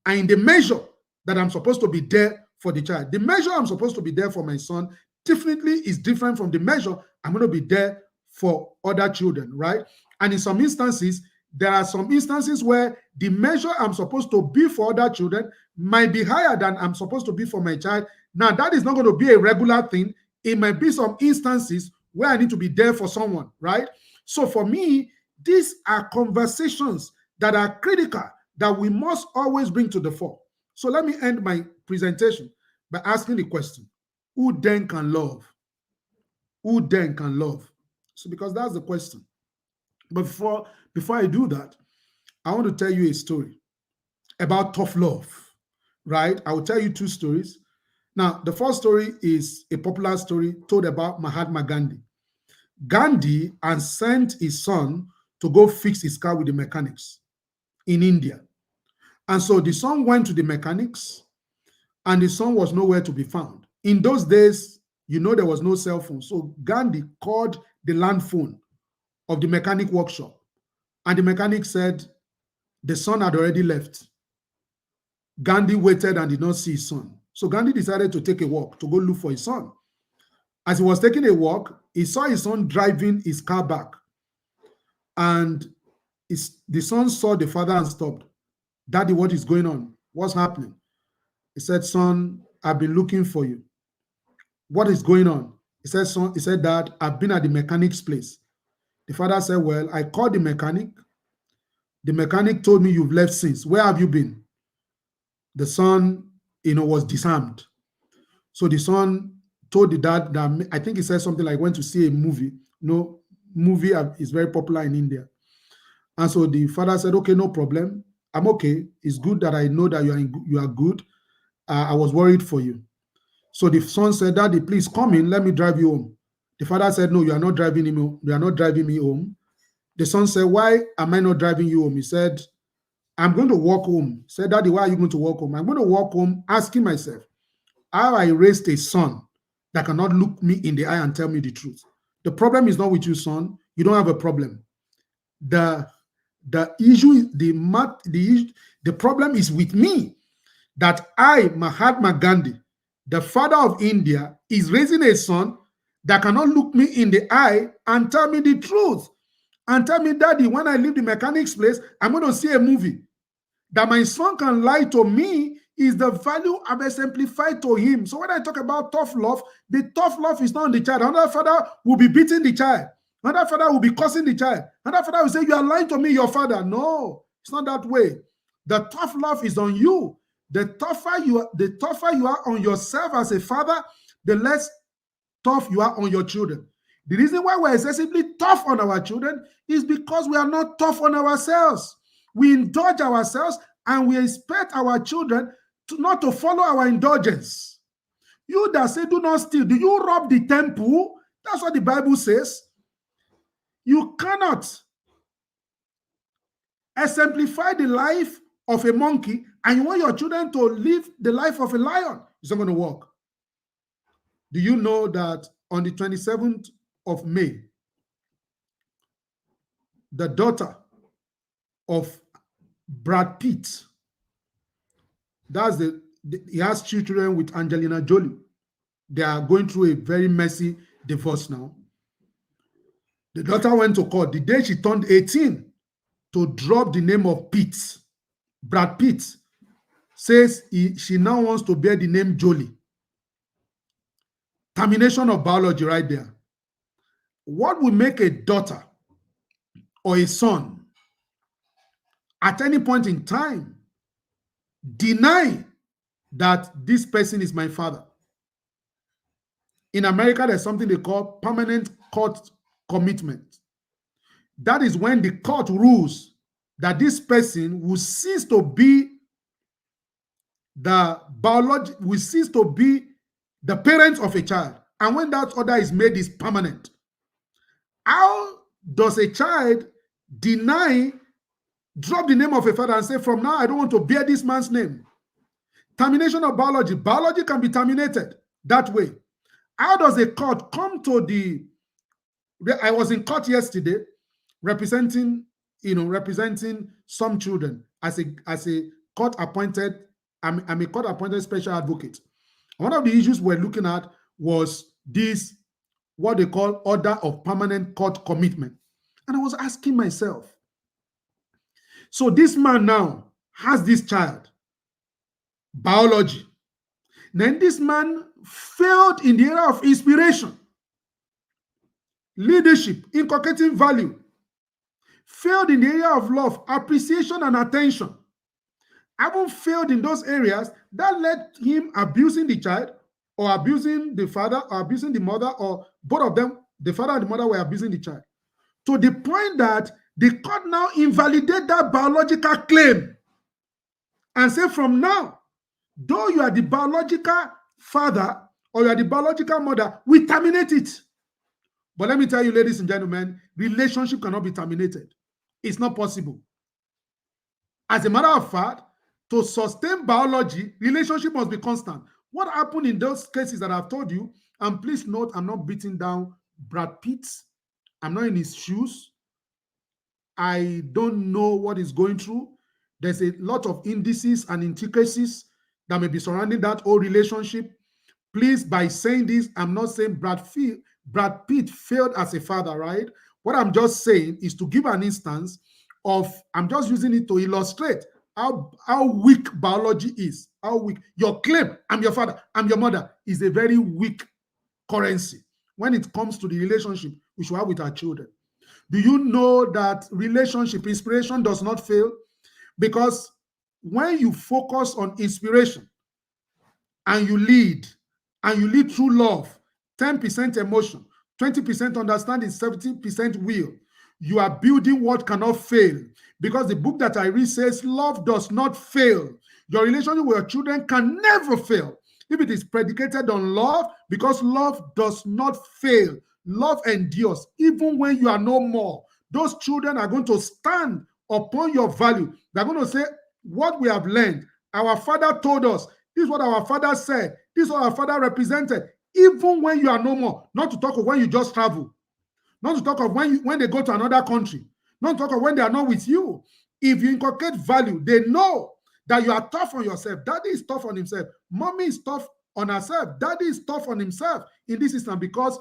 and in the measure that I'm supposed to be there for the child. The measure I'm supposed to be there for my son definitely is different from the measure I'm going to be there for other children, right? And in some instances, there are some instances where the measure I'm supposed to be for other children might be higher than I'm supposed to be for my child. Now, that is not going to be a regular thing. It might be some instances where I need to be there for someone, right? So for me, these are conversations that are critical that we must always bring to the fore. So let me end my presentation by asking the question, who then can love? Who then can love? So because that's the question. But before I do that, I want to tell you a story about tough love, right? I will tell you two stories. Now, the first story is a popular story told about Mahatma Gandhi. Gandhi had sent his son to go fix his car with the mechanics in India. And so the son went to the mechanics and the son was nowhere to be found. In those days, there was no cell phone. So Gandhi called the land phone of the mechanic workshop. And the mechanic said the son had already left. Gandhi waited and did not see his son. So Gandhi decided to take a walk to go look for his son. As he was taking a walk, he saw his son driving his car back. And the son saw the father and stopped. Daddy, what is going on? What's happening? He said, son, I've been looking for you. What is going on? He said, Dad, I've been at the mechanic's place. The father said, well, I called the mechanic. The mechanic told me you've left since. Where have you been? The son, was disarmed. So the son told the dad that, I think he said something like, went to see a movie. Movie is very popular in India. And so the father said, okay, no problem. I'm okay. It's good that I know that you are good. I was worried for you. So the son said, Daddy, please come in. Let me drive you home. The father said, no, you are not driving him home. You are not driving me home. The son said, why am I not driving you home? He said, I'm going to walk home. He said, Daddy, why are you going to walk home? I'm going to walk home asking myself, how I raised a son that cannot look me in the eye and tell me the truth. The problem is not with you, son. You don't have a problem. The issue, the problem is with me, that I, Mahatma Gandhi, the father of India, is raising a son that cannot look me in the eye and tell me the truth. And tell me, Daddy, when I leave the mechanic's place, I'm going to see a movie. That my son can lie to me is the value I've exemplified to him. So when I talk about tough love, the tough love is not on the child. Another father will be beating the child. Another father will be cursing the child. Another father will say, you are lying to me, your father. No, it's not that way. The tough love is on you. The tougher you are on yourself as a father, the less tough you are on your children. The reason why we're excessively tough on our children is because we are not tough on ourselves. We indulge ourselves and we expect our children not to follow our indulgence. You that say, do not steal, do you rob the temple? That's what the Bible says. You cannot exemplify the life of a monkey and you want your children to live the life of a lion. It's not going to work. Do you know that on the 27th of May, the daughter of Brad Pitt, he has children with Angelina Jolie. They are going through a very messy divorce now. The daughter went to court the day she turned 18 to drop the name of Pitt. Brad Pitt says she now wants to bear the name Jolie. Termination of biology right there. What will make a daughter or a son at any point in time deny that this person is my father? In America, there's something they call permanent court commitment. That is when the court rules that this person will cease to be the parent of a child. And when that order is made, is permanent. How does a child drop the name of a father and say, from now I don't want to bear this man's name? Termination of biology. Biology can be terminated that way. How does a court come to I was in court yesterday representing some children as a court appointed. I'm a court appointed special advocate. One of the issues we're looking at was this, what they call order of permanent court commitment. And I was asking myself, so this man now has this child, biology. Then this man failed in the area of inspiration, leadership, inculcating value, failed in the area of love, appreciation, and attention. Having failed in those areas, that led him abusing the child, or abusing the father, or abusing the mother, or both of them, the father and the mother were abusing the child. To the point that the court now invalidate that biological claim and say, from now, though you are the biological father or you are the biological mother, we terminate it. But let me tell you, ladies and gentlemen, relationship cannot be terminated. It's not possible. As a matter of fact, to sustain biology, relationship must be constant. What happened in those cases that I've told you, and please note, I'm not beating down Brad Pitt. I'm not in his shoes. I don't know what he's going through. There's a lot of indices and intricacies that may be surrounding that whole relationship. Please, by saying this, I'm not saying Brad Pitt failed as a father, right? What I'm just saying is to give an instance of, I'm just using it to illustrate how weak biology is, how weak. Your claim, I'm your father, I'm your mother, is a very weak currency when it comes to the relationship we should have with our children. Do you know that relationship inspiration does not fail? Because when you focus on inspiration and you lead through love, 10% emotion, 20% understanding, 70% will, You are building what cannot fail. Because the book that I read says love does not fail. Your relationship with your children can never fail if it is predicated on love, because love does not fail. Love endures even when you are no more. Those children are going to stand upon your value. They're going to say, what we have learned, our father told us, this is what our father said, this is what our father represented, even when you are no more. Not to talk of when you just travel, not to talk of when they go to another country, not to talk of when they are not with you. If you inculcate value, they know that you are tough on yourself. Daddy is tough on himself. Mommy is tough on herself. Daddy is tough on himself in this system, because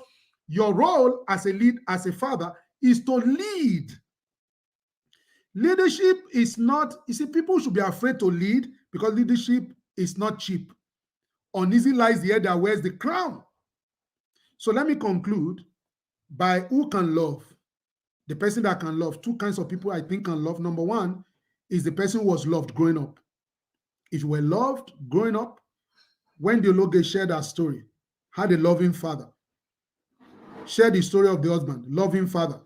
your role as a father is to lead. Leadership is not, you see, people should be afraid to lead because leadership is not cheap. Uneasy lies the head that wears the crown. So let me conclude by who can love. The person that can love. Two kinds of people I think can love. Number one is the person who was loved growing up. If you were loved growing up, when the Ologe shared that story, had a loving father, shared the story of the husband, loving father,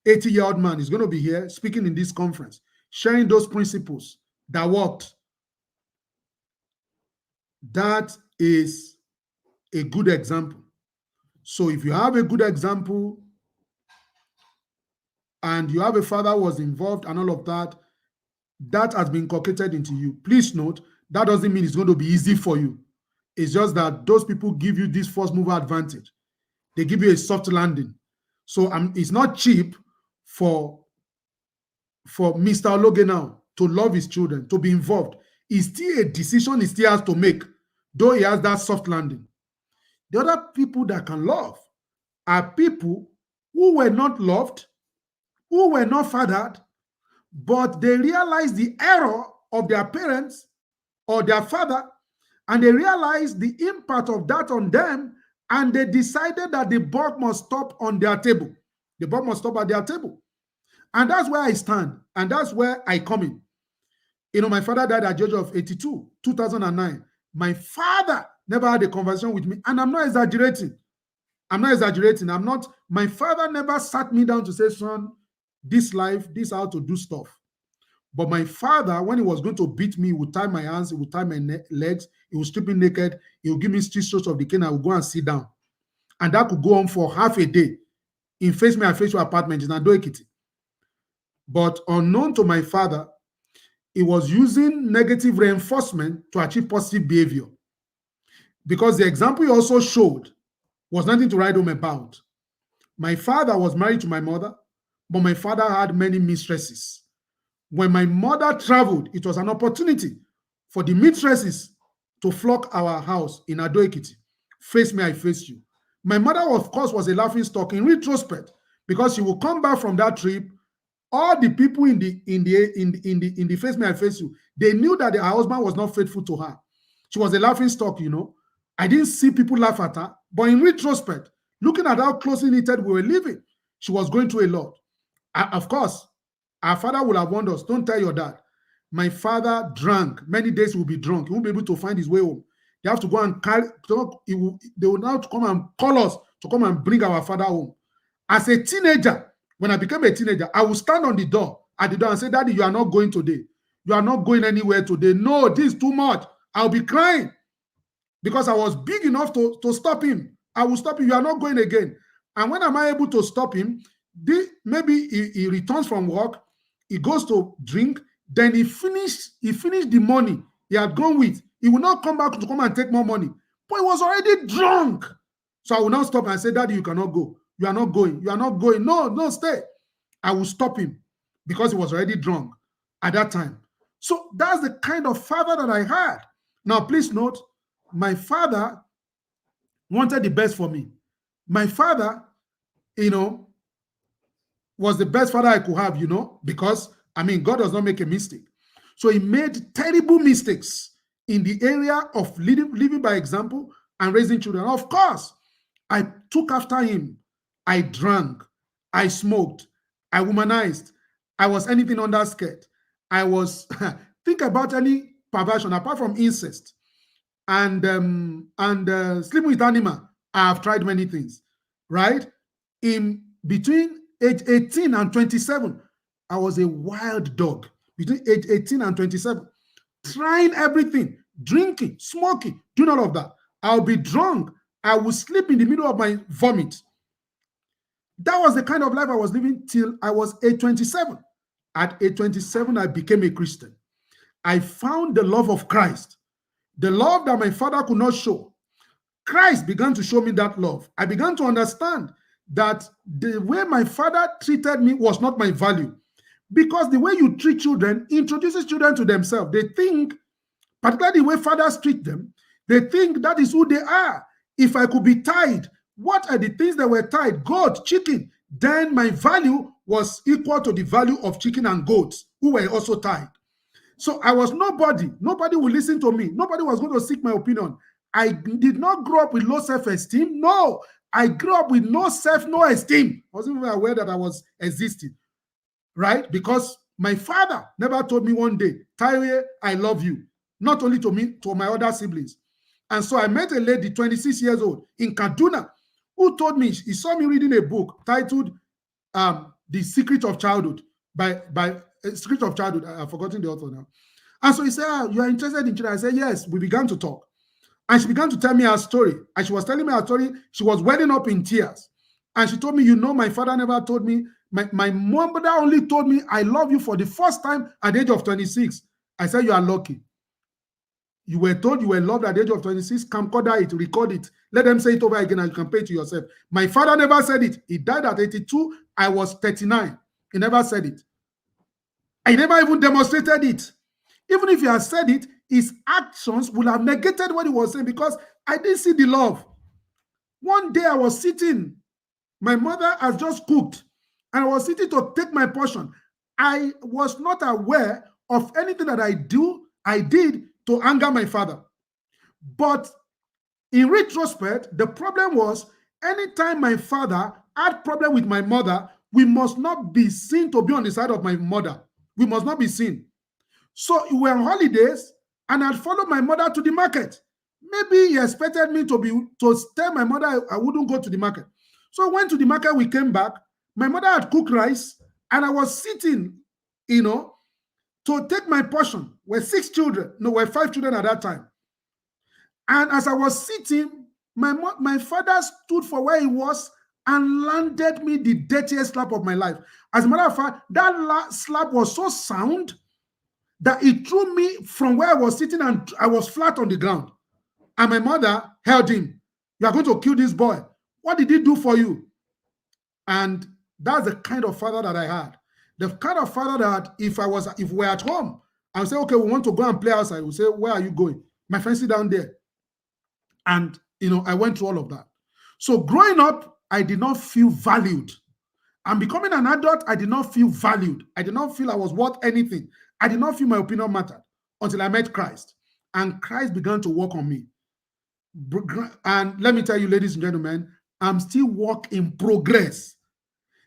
80-year-old man is going to be here speaking in this conference, sharing those principles that worked. That is a good example. So if you have a good example and you have a father who was involved and all of that, that has been inculcated into you. Please note, that doesn't mean it's going to be easy for you. It's just that those people give you this first mover advantage. They give you a soft landing. So it's not cheap for Mr. Ologe now to love his children, to be involved. It's still a decision he still has to make, though he has that soft landing. The other people that can love are people who were not loved, who were not fathered, but they realized the error of their parents or their father, and they realized the impact of that on them, and they decided that the buck must stop on their table. The buck must stop at their table. And that's where I stand, and that's where I come in. You know, my father died at the age of 82, 2009. My father never had a conversation with me, and I'm not exaggerating. My father never sat me down to say, son, this life, this how to do stuff. But my father, when he was going to beat me, he would tie my hands, he would tie my legs, he would strip me naked, he would give me 3 strokes of the cane, I would go and sit down. And that could go on for half a day. In Face Me, I Face Your apartment in Ado Ekiti. But unknown to my father, he was using negative reinforcement to achieve positive behavior. Because the example he also showed was nothing to write home about. My father was married to my mother, but my father had many mistresses. When my mother traveled, it was an opportunity for the mistresses to flock our house in Ado Ekiti. Face me, I face you. My mother, of course, was a laughing stock in retrospect, because she would come back from that trip. All the people in the Face Me, I Face You, they knew that her husband was not faithful to her. She was a laughing stock, you know. I didn't see people laugh at her, but in retrospect, looking at how closely knitted we were living, she was going through a lot. Of course, our father would have warned us, don't tell your dad. My father drank. Many days he will be drunk. He won't be able to find his way home. They have to go and carry, they will now come and call us to come and bring our father home. As a teenager, when I became a teenager, I would stand on the door, at the door, and say, Daddy, you are not going today. You are not going anywhere today. No, this is too much. I'll be crying because I was big enough to stop him. I will stop him. You are not going again. And when am I able to stop him? Maybe he returns from work, he goes to drink, then he finished the money he had gone with. He will not come back to come and take more money. But he was already drunk. So I will now stop and say, Daddy, you cannot go. You are not going. You are not going. No, stay. I will stop him because he was already drunk at that time. So that's the kind of father that I had. Now, please note, my father wanted the best for me. My father, was the best father I could have, because, God does not make a mistake. So he made terrible mistakes in the area of living by example and raising children. Of course, I took after him. I drank. I smoked. I womanized. I was anything under skirt. I was, think about any perversion apart from incest and sleeping with animal. I have tried many things, right? In between age 18 and 27, I was a wild dog. Between age 18 and 27, trying everything, drinking, smoking, doing all of that. I'll be drunk. I will sleep in the middle of my vomit. That was the kind of life I was living till I was age 27. At age 27, I became a Christian. I found the love of Christ, the love that my father could not show. Christ began to show me that love. I began to understand that the way my father treated me was not my value. Because the way you treat children introduces children to themselves. They think, particularly the way fathers treat them, they think that is who they are. If I could be tied, what are the things that were tied? Goat, chicken. Then my value was equal to the value of chicken and goats who were also tied. So I was nobody. Nobody would listen to me. Nobody was going to seek my opinion. I did not grow up with low self-esteem. No, I grew up with no esteem. I wasn't even aware that I was existing, right? Because my father never told me one day, Taye, I love you. Not only to me, to my other siblings. And so I met a lady, 26 years old, in Kaduna, who told me, he saw me reading a book titled The Secret of Childhood by Secret of Childhood. I've forgotten the author now. And so he said, you are interested in children? I said, yes. We began to talk. And she began to tell me her story. And she was telling me her story. She was welling up in tears. And she told me, you know, my father never told me. My mother only told me, I love you for the first time at the age of 26. I said, you are lucky. You were told you were loved at the age of 26. Camcorder it, record it. Let them say it over again and you can pay it to yourself. My father never said it. He died at 82. I was 39. He never said it. I never even demonstrated it. Even if he had said it, his actions would have negated what he was saying because I didn't see the love. One day I was sitting, my mother has just cooked, and I was sitting to take my portion. I was not aware of anything that I did to anger my father. But in retrospect, the problem was anytime my father had problem with my mother, we must not be seen to be on the side of my mother. We must not be seen. So we were on holidays, and I'd followed my mother to the market. Maybe he expected me to tell my mother I wouldn't go to the market. So I went to the market, we came back. My mother had cooked rice, and I was sitting, to take my portion. We're 5 children at that time. And as I was sitting, my father stood for where he was and landed me the dirtiest slap of my life. As a matter of fact, that slap was so sound that it threw me from where I was sitting and I was flat on the ground. And my mother held him. You are going to kill this boy. What did he do for you? And that's the kind of father that I had. The kind of father that if we're at home, I would say, okay, we want to go and play outside. We say, where are you going? My friend sit down there. And, I went through all of that. So growing up, I did not feel valued. And becoming an adult, I did not feel valued. I did not feel I was worth anything. I did not feel my opinion mattered until I met Christ. And Christ began to work on me. And let me tell you, ladies and gentlemen, I'm still work in progress.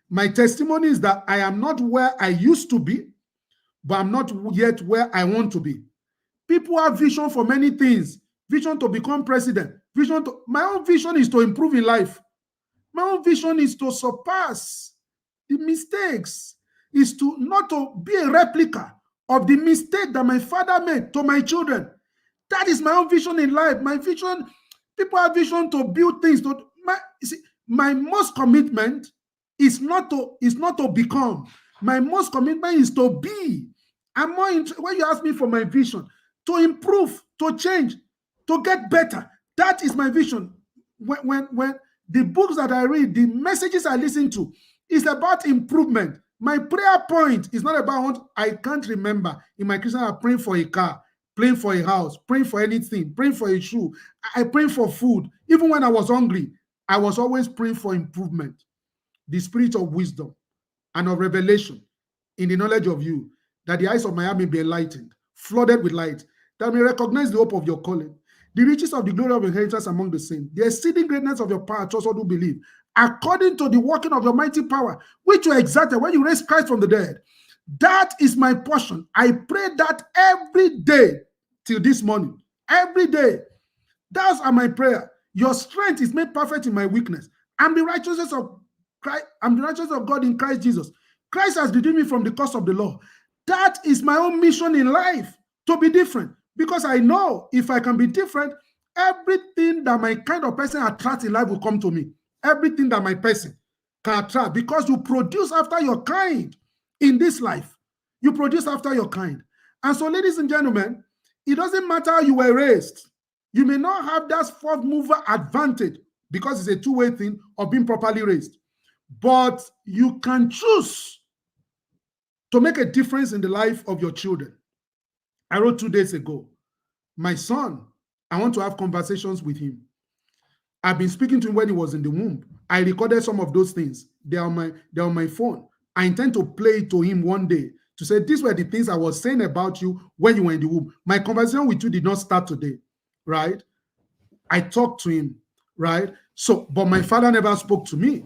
My testimony is that I am not where I used to be, but I'm not yet where I want to be. People have vision for many things. Vision to become president. My own vision is to improve in life. My own vision is to surpass the mistakes, is to not to be a replica of the mistake that my father made to my children. That is my own vision in life. My vision, people have vision to build things. My most commitment is not to become. My most commitment is to be. I'm more when you ask me for my vision, to improve, to change, to get better. That is my vision. When the books that I read, the messages I listen to, is about improvement. My prayer point is not about I can't remember in my Christian life praying for a car, praying for a house, praying for anything, praying for a shoe. I pray for food. Even when I was hungry, I was always praying for improvement. The spirit of wisdom and of revelation in the knowledge of you, that the eyes of my heart may be enlightened, flooded with light, that I may recognize the hope of your calling, the riches of the glory of inheritance among the saints, the exceeding greatness of your power to us all who believe, according to the working of your mighty power, which you exerted when you raised Christ from the dead. That is my portion. I pray that every day till this morning. Every day. That's my prayer. Your strength is made perfect in my weakness, and the righteousness of I'm the righteousness of God in Christ Jesus. Christ has redeemed me from the curse of the law. That is my own mission in life, to be different. Because I know if I can be different, everything that my kind of person attracts in life will come to me. Everything that my person can attract, because you produce after your kind in this life. You produce after your kind. And so, ladies and gentlemen, it doesn't matter how you were raised. You may not have that fourth mover advantage because it's a two-way thing of being properly raised. But you can choose to make a difference in the life of your children. I wrote 2 days ago, my son, I want to have conversations with him. I've been speaking to him when he was in the womb. I recorded some of those things. They're on my phone. I intend to play it to him one day to say, these were the things I was saying about you when you were in the womb. My conversation with you did not start today, right? I talked to him, right? So, but my father never spoke to me.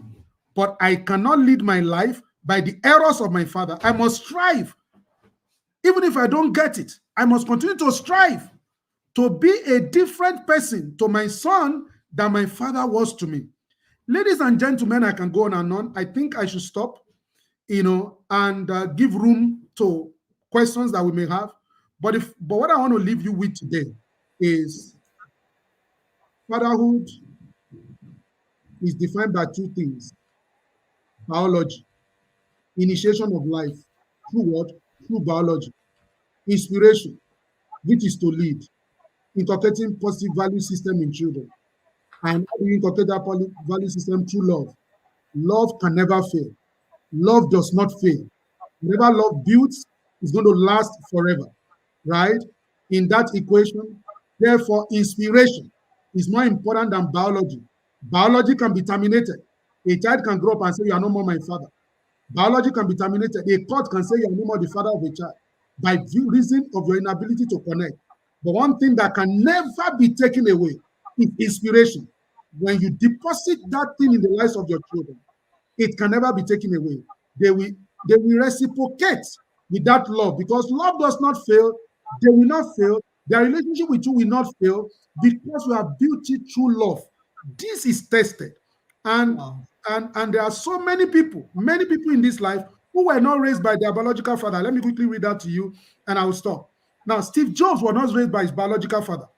But I cannot lead my life by the errors of my father. I must strive. Even if I don't get it, I must continue to strive to be a different person to my son than my father was to me. Ladies and gentlemen, I can go on and on. I think I should stop, and give room to questions that we may have. But what I want to leave you with today is fatherhood is defined by two things: biology, initiation of life through what? Through biology. Inspiration, which is to lead, inculcating positive value system in children. And how do you inculcate that value system? Through love. Love can never fail. Love does not fail. Whatever love builds is going to last forever, right? In that equation, therefore, inspiration is more important than biology. Biology can be terminated. A child can grow up and say, "You are no more my father." Biology can be terminated. A court can say you are no more the father of a child by reason of your inability to connect. But one thing that can never be taken away is inspiration. When you deposit that thing in the lives of your children, it can never be taken away. They will reciprocate with that love, because love does not fail. They will not fail. Their relationship with you will not fail because you have built it through love. This is tested. And Wow. and there are so many people in this life who were not raised by their biological father. Let me quickly read that to you and I will stop. Now, Steve Jobs was not raised by his biological father.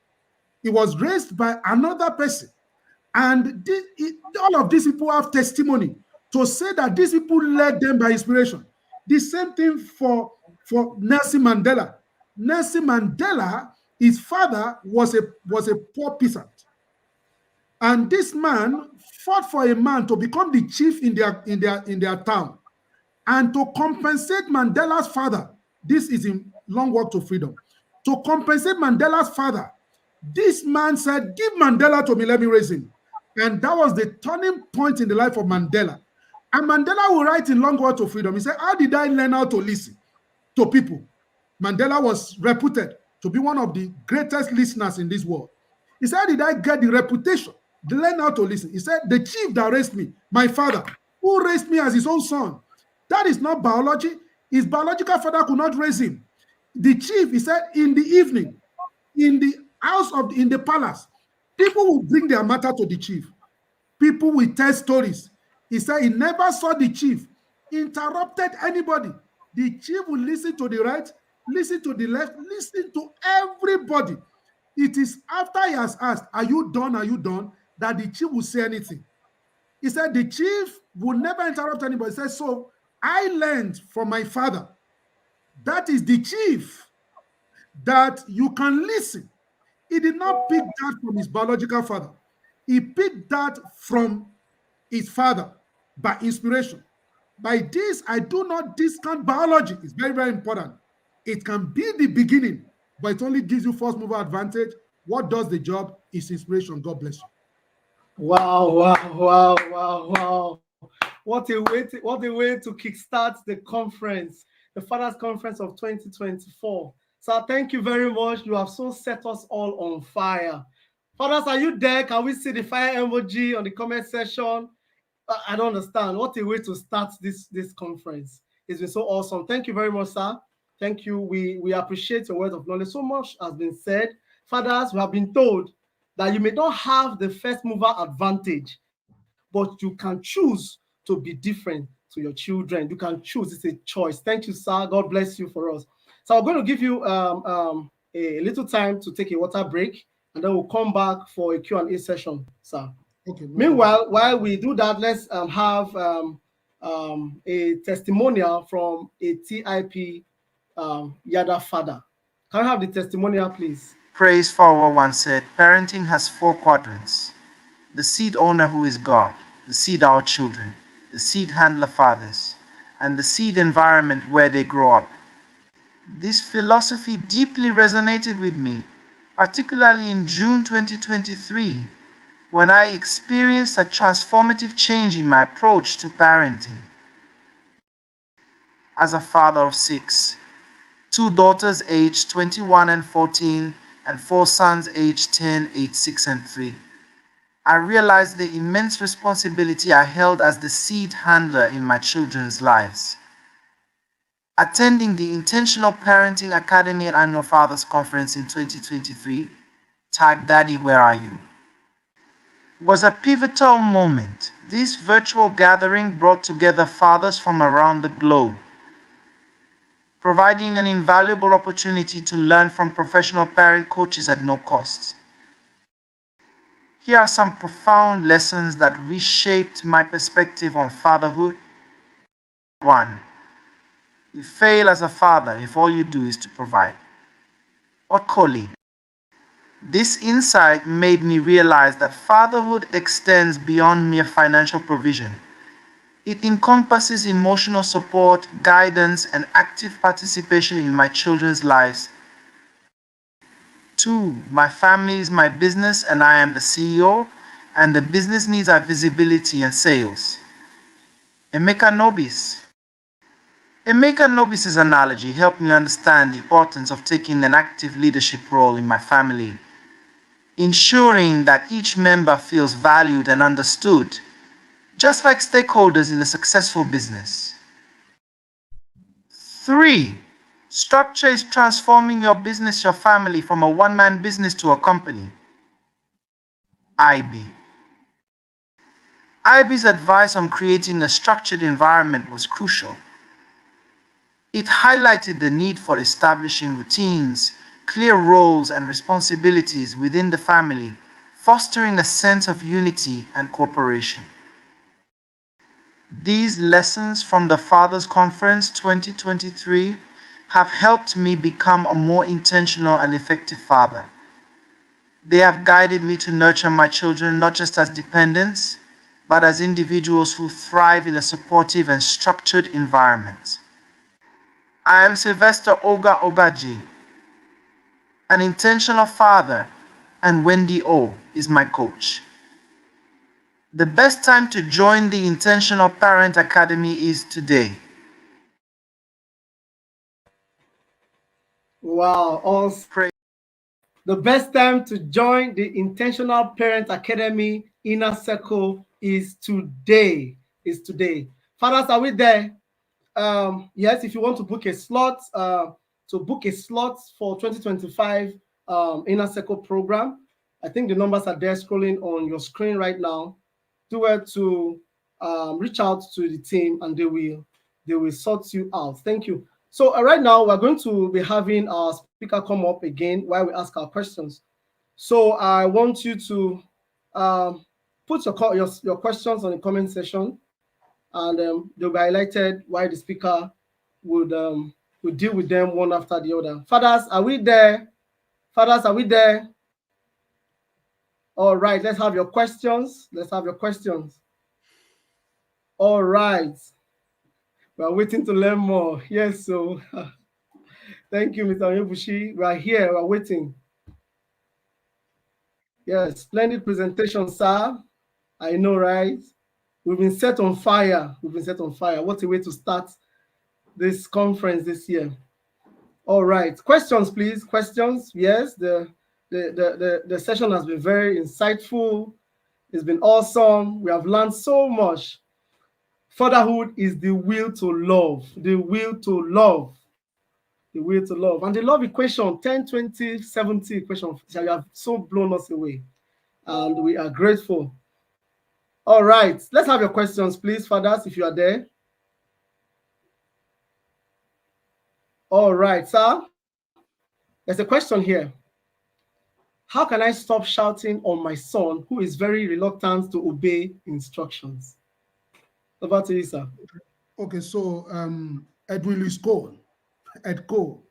He was raised by another person. And all of these people have testimony to say that these people led them by inspiration. The same thing for Nelson Mandela. Nelson Mandela, his father was a poor peasant. And this man fought for a man to become the chief in their town. And to compensate Mandela's father, this is in Long Walk to Freedom. To compensate Mandela's father, this man said, "Give Mandela to me, let me raise him." And that was the turning point in the life of Mandela. And Mandela will write in Long Walk to Freedom, he said, "How did I learn how to listen to people?" Mandela was reputed to be one of the greatest listeners in this world. He said, "How did I get the reputation to learn how to listen?" He said, "The chief that raised me, my father, who raised me as his own son, that is not biology. His biological father could not raise him. The chief," he said, "in the evening, in the in the palace, people will bring their matter to the chief. People will tell stories." He said he never saw the chief interrupted anybody. The chief will listen to the right, listen to the left, listen to everybody. It is after he has asked, "Are you done? Are you done?" that the chief will say anything. He said the chief will never interrupt anybody. He said, "So I learned from my father, that is the chief, that you can listen." He did not pick that from his biological father. He picked that from his father by inspiration. By this, I do not discount biology. It's very, very important. It can be the beginning, but it only gives you first mover advantage. What does the job is inspiration. God bless you. Wow, wow, wow, wow, wow. What a way to kickstart the conference, the Fathers Conference of 2024. So thank you very much. You have so set us all on fire. Fathers, are you there? Can we see the fire emoji on the comment section? I don't understand. What a way to start this conference. It's been so awesome. Thank you very much, sir. Thank you. We appreciate your words of knowledge. So much has been said. Fathers, we have been told that you may not have the first mover advantage, but you can choose to be different to your children. You can choose. It's a choice. Thank you, sir. God bless you for us. So I'm going to give you a little time to take a water break, and then we'll come back for a Q&A session, sir. Okay, no problem. Meanwhile, while we do that, let's have a testimonial from a TIP Yada father. Can I have the testimonial, please? Praise Forward once said, parenting has four quadrants. The seed owner who is God, the seed our children, the seed handler fathers, and the seed environment where they grow up. This philosophy deeply resonated with me, particularly in June 2023, when I experienced a transformative change in my approach to parenting. As a father of six, two daughters aged 21 and 14, and four sons aged 10, 8, 6, and 3. I realized the immense responsibility I held as the seed handler in my children's lives. Attending the Intentional Parenting Academy and Annual Fathers Conference in 2023, tagged Daddy, Where Are You?, was a pivotal moment. This virtual gathering brought together fathers from around the globe, providing an invaluable opportunity to learn from professional parent coaches at no cost. Here are some profound lessons that reshaped my perspective on fatherhood. 1. You fail as a father if all you do is to provide. Okoli. This insight made me realize that fatherhood extends beyond mere financial provision. It encompasses emotional support, guidance, and active participation in my children's lives. 2. My family is my business and I am the CEO, and the business needs our visibility and sales. Emeka Nobis. Emeka Nobis' analogy helped me understand the importance of taking an active leadership role in my family, ensuring that each member feels valued and understood, just like stakeholders in a successful business. 3. Structure is transforming your business, your family, from a one-man business to a company. IB. IB's advice on creating a structured environment was crucial. It highlighted the need for establishing routines, clear roles and responsibilities within the family, fostering a sense of unity and cooperation. These lessons from the Fathers Conference 2023 have helped me become a more intentional and effective father. They have guided me to nurture my children not just as dependents, but as individuals who thrive in a supportive and structured environment. I am Sylvester Oga Obaji, an intentional father, and Wendy O is my coach. The best time to join the Intentional Parent Academy is today. Wow, awesome. The best time to join the Intentional Parent Academy Inner Circle is today. Fathers, are we there? Yes, if you want to book a slot, for 2025 Inner Circle program, I think the numbers are there scrolling on your screen right now. Do well to reach out to the team and they will sort you out. Thank you. So right now we're going to be having our speaker come up again while we ask our questions. So I want you to put your questions on the comment section, and they'll be highlighted while the speaker would deal with them one after the other. Fathers, are we there? Fathers, are we there? All right, let's have your questions. All right. We're waiting to learn more. Yes, so thank you, Mr. Onyebushi. We're here, we're waiting. Yes, splendid presentation, sir. I know, right? We've been set on fire. What a way to start this conference this year. All right, questions, please. Questions. Yes, the session has been very insightful. It's been awesome. We have learned so much. Fatherhood is the will to love. And the love equation, 10, 20, 70 equation, you have so blown us away. And we are grateful. All right, let's have your questions, please, fathers, if you are there. All right, sir. There's a question here. How can I stop shouting on my son who is very reluctant to obey instructions? Over to you, sir. Okay, so Edwin Lewis Cole, Ed Cole,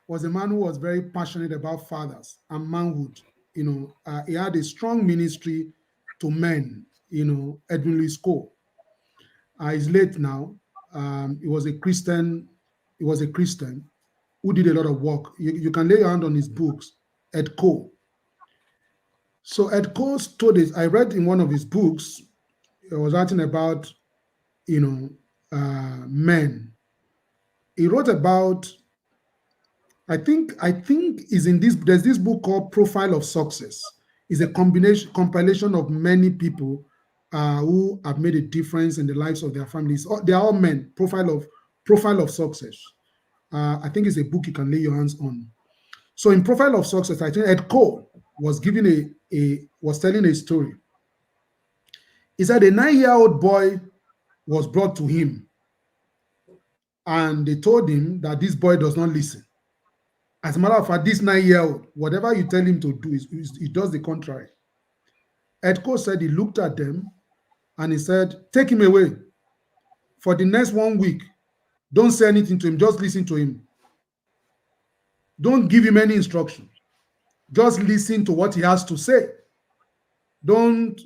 was a man who was very passionate about fathers and manhood. He had a strong ministry to men. Edwin Lewis Cole. He's late now. He was a Christian. He was a Christian who did a lot of work. You can lay your hand on his books. Ed Cole. So Ed Cole told this. I read in one of his books. He was writing about men. He wrote about. I think is in this. There's this book called Profile of Success. It's a compilation of many people who have made a difference in the lives of their families. They are all men. Profile of Success. I think it's a book you can lay your hands on. So in Profile of Success, I think Ed Cole was giving was telling a story. He said a 9-year-old boy was brought to him, and they told him that this boy does not listen. As a matter of fact, this 9-year-old, whatever you tell him to do, he does the contrary. Ed Cole said he looked at them and he said, take him away. For the next 1 week, don't say anything to him, just listen to him. Don't give him any instruction. Just listen to what he has to say. Don't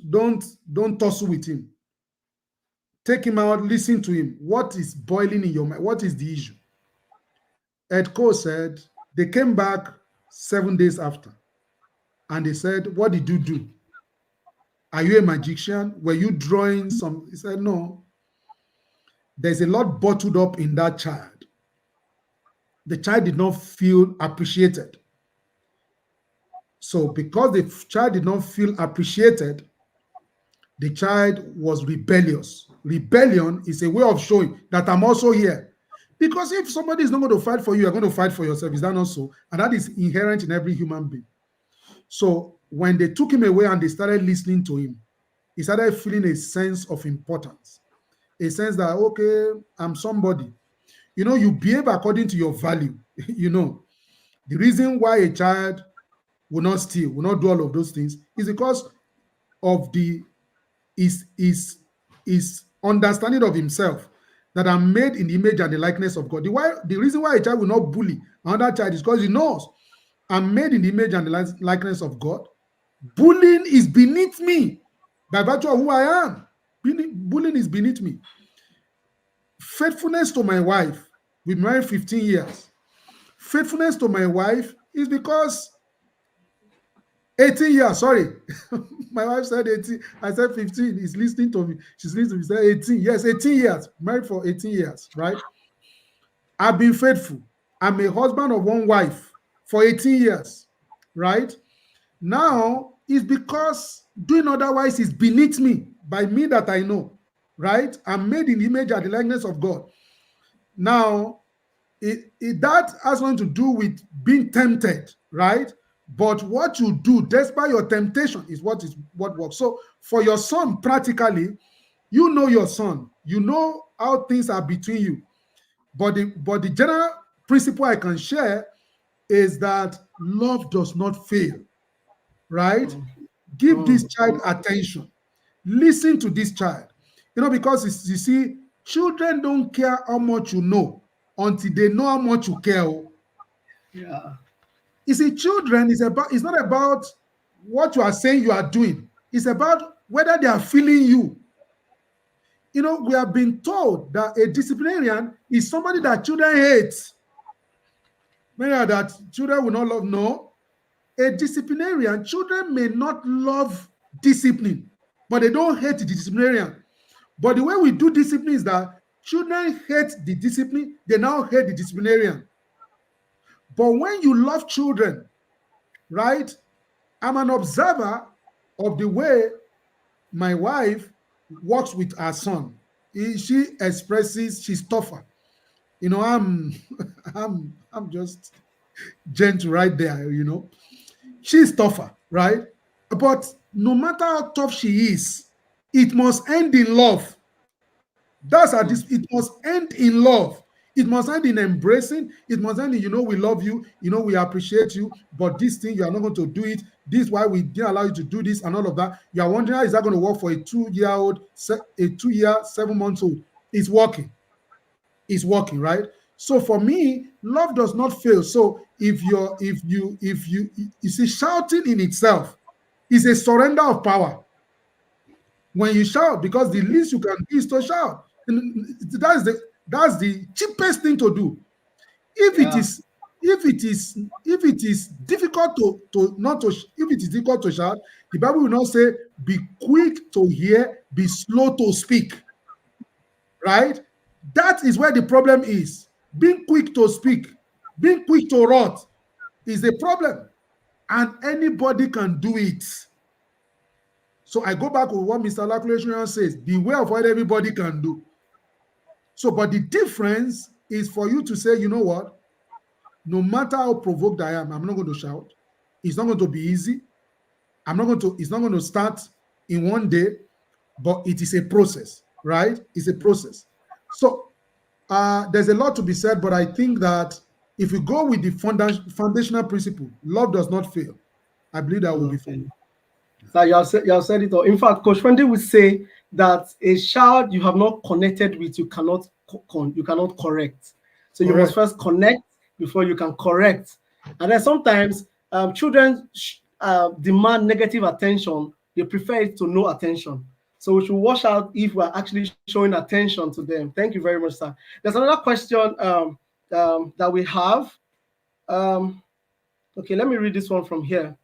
tussle with him. Take him out, listen to him. What is boiling in your mind? What is the issue? Ed Cole said they came back 7 days after and they said, what did you do? Are you a magician? Were you drawing some? He said, no. There's a lot bottled up in that child. The child did not feel appreciated. So because the child did not feel appreciated, the child was rebellious. Rebellion is a way of showing that I'm also here. Because if somebody is not going to fight for you, you're going to fight for yourself. Is that not so? And that is inherent in every human being. So when they took him away and they started listening to him, he started feeling a sense of importance. A sense that, okay, I'm somebody. You behave according to your value. The reason why a child will not steal, will not do all of those things is because of his understanding of himself, that I'm made in the image and the likeness of God. The reason why a child will not bully another child is because he knows I'm made in the image and the likeness of God. Bullying is beneath me by virtue of who I am. Bullying is beneath me. Faithfulness to my wife, we've been married 15 years. Faithfulness to my wife is because 18 years, sorry. My wife said 18. I said 15. He's listening to me. She's listening to me. She said 18. Yes, 18 years. Married for 18 years, right? I've been faithful. I'm a husband of one wife for 18 years, right? Now, it's because doing otherwise is beneath me, by me that I know, right? I'm made in the image and the likeness of God. Now, that has nothing to do with being tempted, right? But what you do despite your temptation is what works. So for your son, practically, you know your son. You know how things are between you. But the general principle I can share is that love does not fail, right? Give this child attention. Listen to this child. Because you see, children don't care how much you know until they know how much you care. Yeah. You see, children it's not about what you are saying you are doing. It's about whether they are feeling you. We have been told that a disciplinarian is somebody that children hate. Many are that children will not love. No. A disciplinarian, children may not love discipline, but they don't hate the disciplinarian. But the way we do discipline is that children hate the discipline, they now hate the disciplinarian. But when you love children, right? I'm an observer of the way my wife works with her son. She expresses she's tougher. I'm I'm just gentle right there. She's tougher, right? But no matter how tough she is, It must end in love. It must end in love. It must end in embracing. It must end in, we love you, we appreciate you, but this thing, you are not going to do it. This is why we didn't allow you to do this and all of that. You are wondering, how is that going to work for a 2-year-old, a 2-year, 7-month-old? It's working. It's working, right? So for me, love does not fail. So if you see, shouting in itself is a surrender of power. When you shout, because the least you can do is to shout. And that's the cheapest thing to do. If it Yeah. is if it is difficult to not to if it is difficult to shout, the Bible will not say be quick to hear, be slow to speak. Right? That is where the problem is. Being quick to speak, being quick to write is the problem. And anybody can do it. So I go back with what Mr. Laculation says, beware of what everybody can do. So, but the difference is for you to say, you know what? No matter how provoked I am, I'm not going to shout. It's not going to be easy. It's not going to start in one day, but it is a process, right? It's a process. So there's a lot to be said, but I think that if we go with the foundational principle, love does not fail. I believe that will be fine. So you have said it all. In fact, Coach Wendy would say that a child you have not connected with, you cannot correct. So you must first connect before you can correct. And then sometimes children demand negative attention. They prefer it to no attention. So we should watch out if we're actually showing attention to them. Thank you very much, sir. There's another question that we have. Okay, let me read this one from here.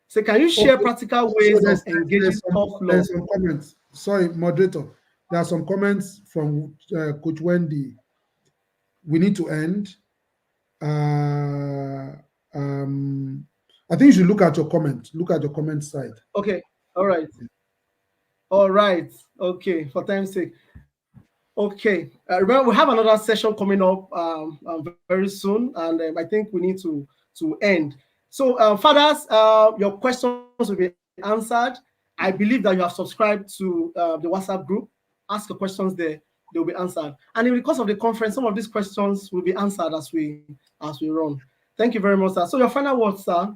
So can you share practical ways of engaging tough love? There's some comments. Sorry, moderator. There are some comments from Coach Wendy. We need to end. I think you should look at your comment. Look at your comment side. Okay. All right. All right. Okay. For time's sake. Okay. Remember, we have another session coming up very soon, and I think we need to end. So, fathers, your questions will be answered. I believe that you have subscribed to the WhatsApp group. Ask your questions there; they will be answered. And in the course of the conference, some of these questions will be answered as we run. Thank you very much, sir. So, your final words, sir.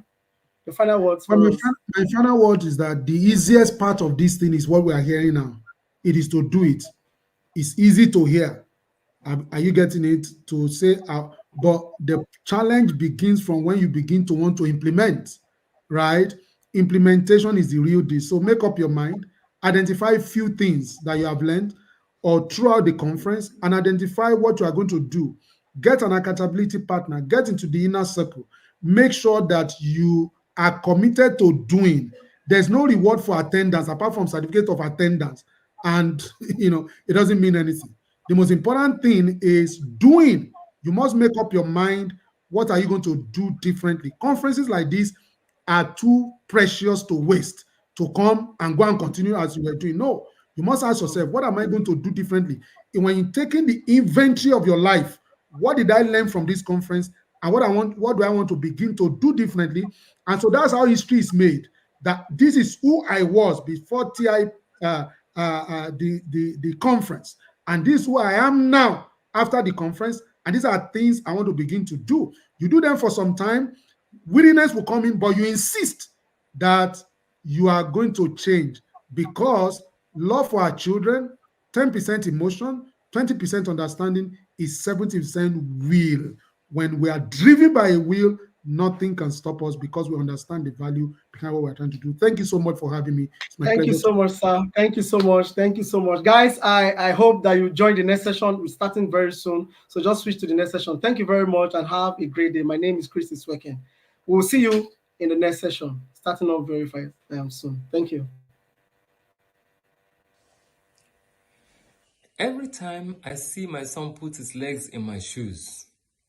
Your final words. My final word is that the easiest part of this thing is what we are hearing now. It is to do it. It's easy to hear. Are you getting it? To say, but the challenge begins from when you begin to want to implement, right? Implementation is the real deal. So make up your mind, identify a few things that you have learned or throughout the conference, and identify what you are going to do. Get an accountability partner, get into the inner circle. Make sure that you are committed to doing. There's no reward for attendance apart from certificate of attendance. And it doesn't mean anything. The most important thing is doing. You must make up your mind. What are you going to do differently? Conferences like this are too precious to waste, to come and go and continue as you were doing. No, you must ask yourself, what am I going to do differently? And when you're taking the inventory of your life, what did I learn from this conference? And what do I want to begin to do differently? And so that's how history is made. That this is who I was before the conference, and this is who I am now after the conference, and these are things I want to begin to do. You do them for some time, weariness will come in, but you insist that you are going to change, because love for our children, 10% emotion, 20% understanding is 70% will. When we are driven by a will, nothing can stop us, because we understand the value behind what we're trying to do. Thank you so much for having me. It's my pleasure. Thank you so much, sir. Thank you so much. Thank you so much. Guys, I hope that you join the next session. We're starting very soon. So just switch to the next session. Thank you very much and have a great day. My name is Chris Isweken. We'll see you in the next session, starting off very soon. Thank you. Every time I see my son put his legs in my shoes,